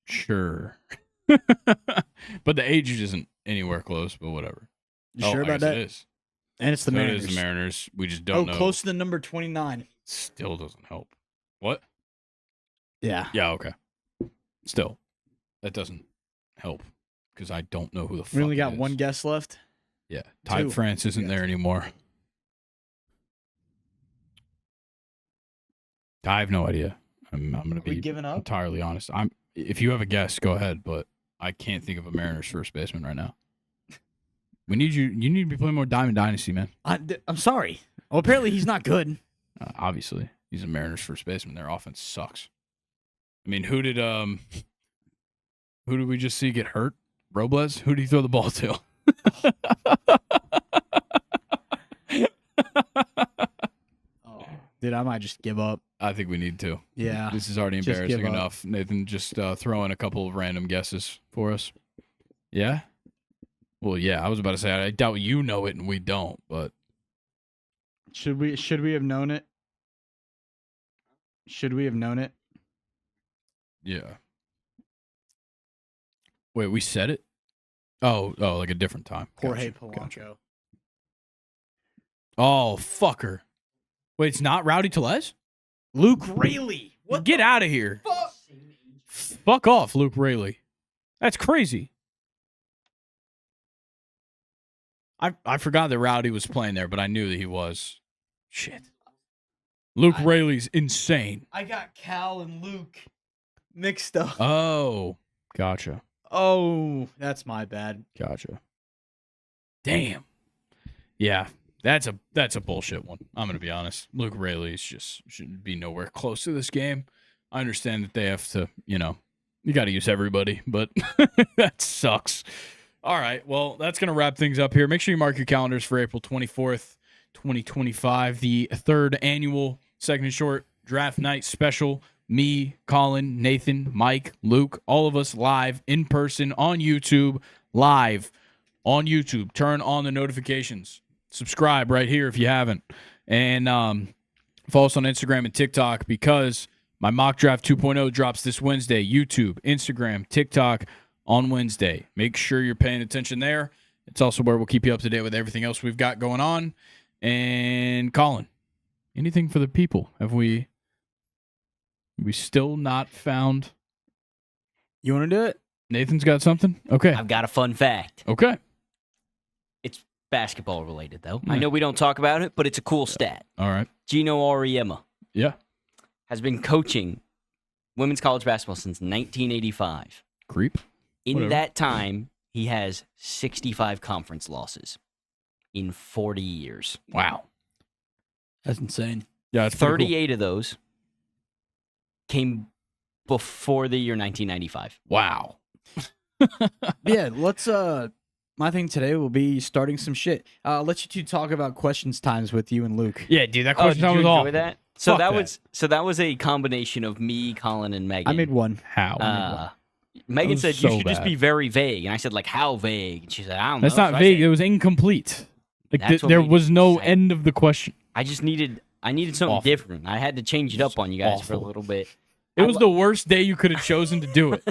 sure. But the age isn't anywhere close, but whatever. you sure I about guess that? It is. And it's the So Mariners. It is the Mariners. We just don't know. Close to the number 29. Still doesn't help. What? Yeah. Yeah, okay. Still, that doesn't help because I don't know who the fuck We only it got is. one guess left. Yeah, Ty Two. France isn't Yeah. there anymore. I have no idea. I'm going to We be giving up? entirely honest. If you have a guess, go ahead, but I can't think of a Mariners first baseman right now. We need you. You need to be playing more Diamond Dynasty, man. I'm sorry. Well, apparently he's not good. Obviously, He's a Mariners first baseman. Their offense sucks. I mean, who did we just see get hurt? Robles? Who did he throw the ball to? Dude, I might just give up. I think we need to. Yeah. This is already Just embarrassing give up. enough. Nathan, just throw in a couple of random guesses for us. Yeah? Well, yeah, I was about to say, I doubt you know it and we don't, but. Should we have known it? Should we have known it? Yeah. Wait, we said it? Oh, like a different time. Jorge Gotcha, Polanco. gotcha. Oh, fucker. Wait, it's not Rowdy Tellez? Luke Raley. Get out of here. Fuck off, Luke Raley. That's crazy. I forgot that Rowdy was playing there, but I knew that he was. Shit. Luke Raley's insane. I got Cal and Luke mixed up. Oh, gotcha. Oh, that's my bad. Gotcha. Damn. Yeah, that's a bullshit one. I'm gonna be honest. Luke Raley should be nowhere close to this game. I understand that they have to, you got to use everybody, but that sucks. All right, well, that's gonna wrap things up here. Make sure you mark your calendars for April 24th, 2025, the third annual Second and Short Draft Night Special. Me, Colin, Nathan, Mike, Luke, all of us live in person on YouTube. Live on YouTube. Turn on the notifications. Subscribe right here if you haven't. And follow us on Instagram and TikTok because my mock draft 2.0 drops this Wednesday. YouTube, Instagram, TikTok on Wednesday. Make sure you're paying attention there. It's also where we'll keep you up to date with everything else we've got going on. And Colin, anything for the people? Have we still not found? You want to do it? Nathan's got something? Okay. I've got a fun fact. Okay. It's basketball related, though. I Right. know we don't talk about it, but it's a cool stat. All right. Gino Auriemma Yeah. has been coaching women's college basketball since 1985. Creep. In Whatever. that time, he has 65 conference losses in 40 years. Wow. That's insane. Yeah, it's pretty cool. 38 of those came before the year 1995. Wow. Yeah, let's my thing today will be starting some shit. I'll let you two talk about questions times with you and Luke. Yeah, dude, that Oh, question did you was enjoy awful. that? So Fuck that was a combination of me, Colin, and Megan. I made one. How? Megan was said so you should just bad. be very vague, and I said like how vague? And she said I don't That's know. not So I vague. said, It was incomplete. Like That's what there made was me no excited. end of the question. I needed something Awful. different. I had to change it up on you guys for a Awful. little bit. It was the worst day you could have chosen to do it.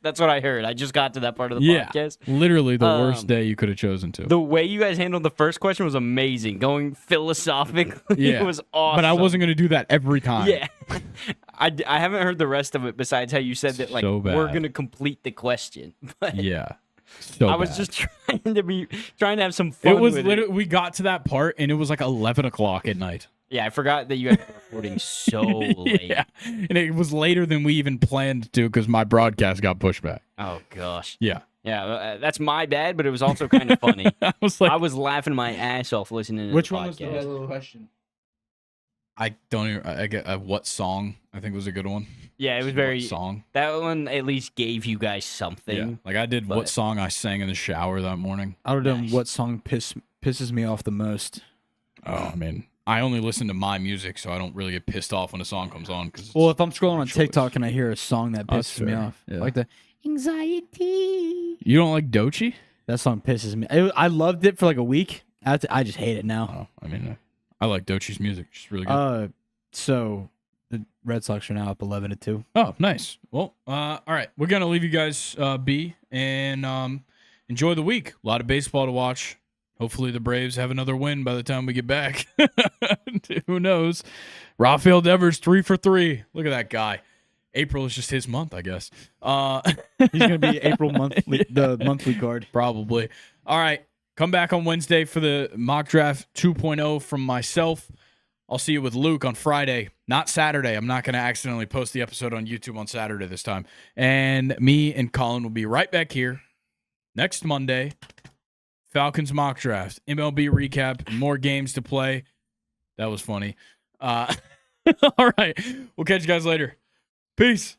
That's what I heard. I just got to that part of the Yeah. podcast. Literally the worst Um, day you could have chosen to. The way you guys handled the first question was amazing. Going philosophically Yeah. was awesome. But I wasn't going to do that every time. Yeah. I haven't heard the rest of it besides how you said that like So we're bad. going to complete the question. But Yeah. So I was bad. just trying to have some fun It was with literally, we got to that part and it was like 11 o'clock at night. Yeah, I forgot that you guys were recording so late. Yeah. And it was later than we even planned to because my broadcast got pushed back. Oh gosh. Yeah. Yeah, that's my bad, but it was also kind of funny. I was like, I was laughing my ass off listening to Which the one was the podcast. best question? I don't even, I get what song I think was a good one. Yeah, it was What very. song. That one at least gave you guys something. Yeah. Like I did but- what song I sang in the shower that morning. I would have done Nice. what song pisses me off the most. Oh, I mean, I only listen to my music, so I don't really get pissed off when a song comes on. Cause Well, if I'm scrolling on choice. TikTok and I hear a song that Oh, that's pisses me fair. off, Yeah. like the anxiety, you don't like Doechii? that song pisses me. I loved it for like a week. I just hate it now. Oh, I mean, I like Doechii's music. It's really good. So the Red Sox are now up 11-2. Oh, nice. Well, all right. We're going to leave you guys be and enjoy the week. A lot of baseball to watch. Hopefully the Braves have another win by the time we get back. Who knows? Rafael Devers, 3 for 3. Look at that guy. April is just his month, I guess. He's gonna be April monthly, the monthly card. Probably. All right. Come back on Wednesday for the mock draft 2.0 from myself. I'll see you with Luke on Friday, not Saturday. I'm not going to accidentally post the episode on YouTube on Saturday this time. And me and Colin will be right back here next Monday. Falcons mock draft, MLB recap, more games to play. That was funny. All right. We'll catch you guys later. Peace.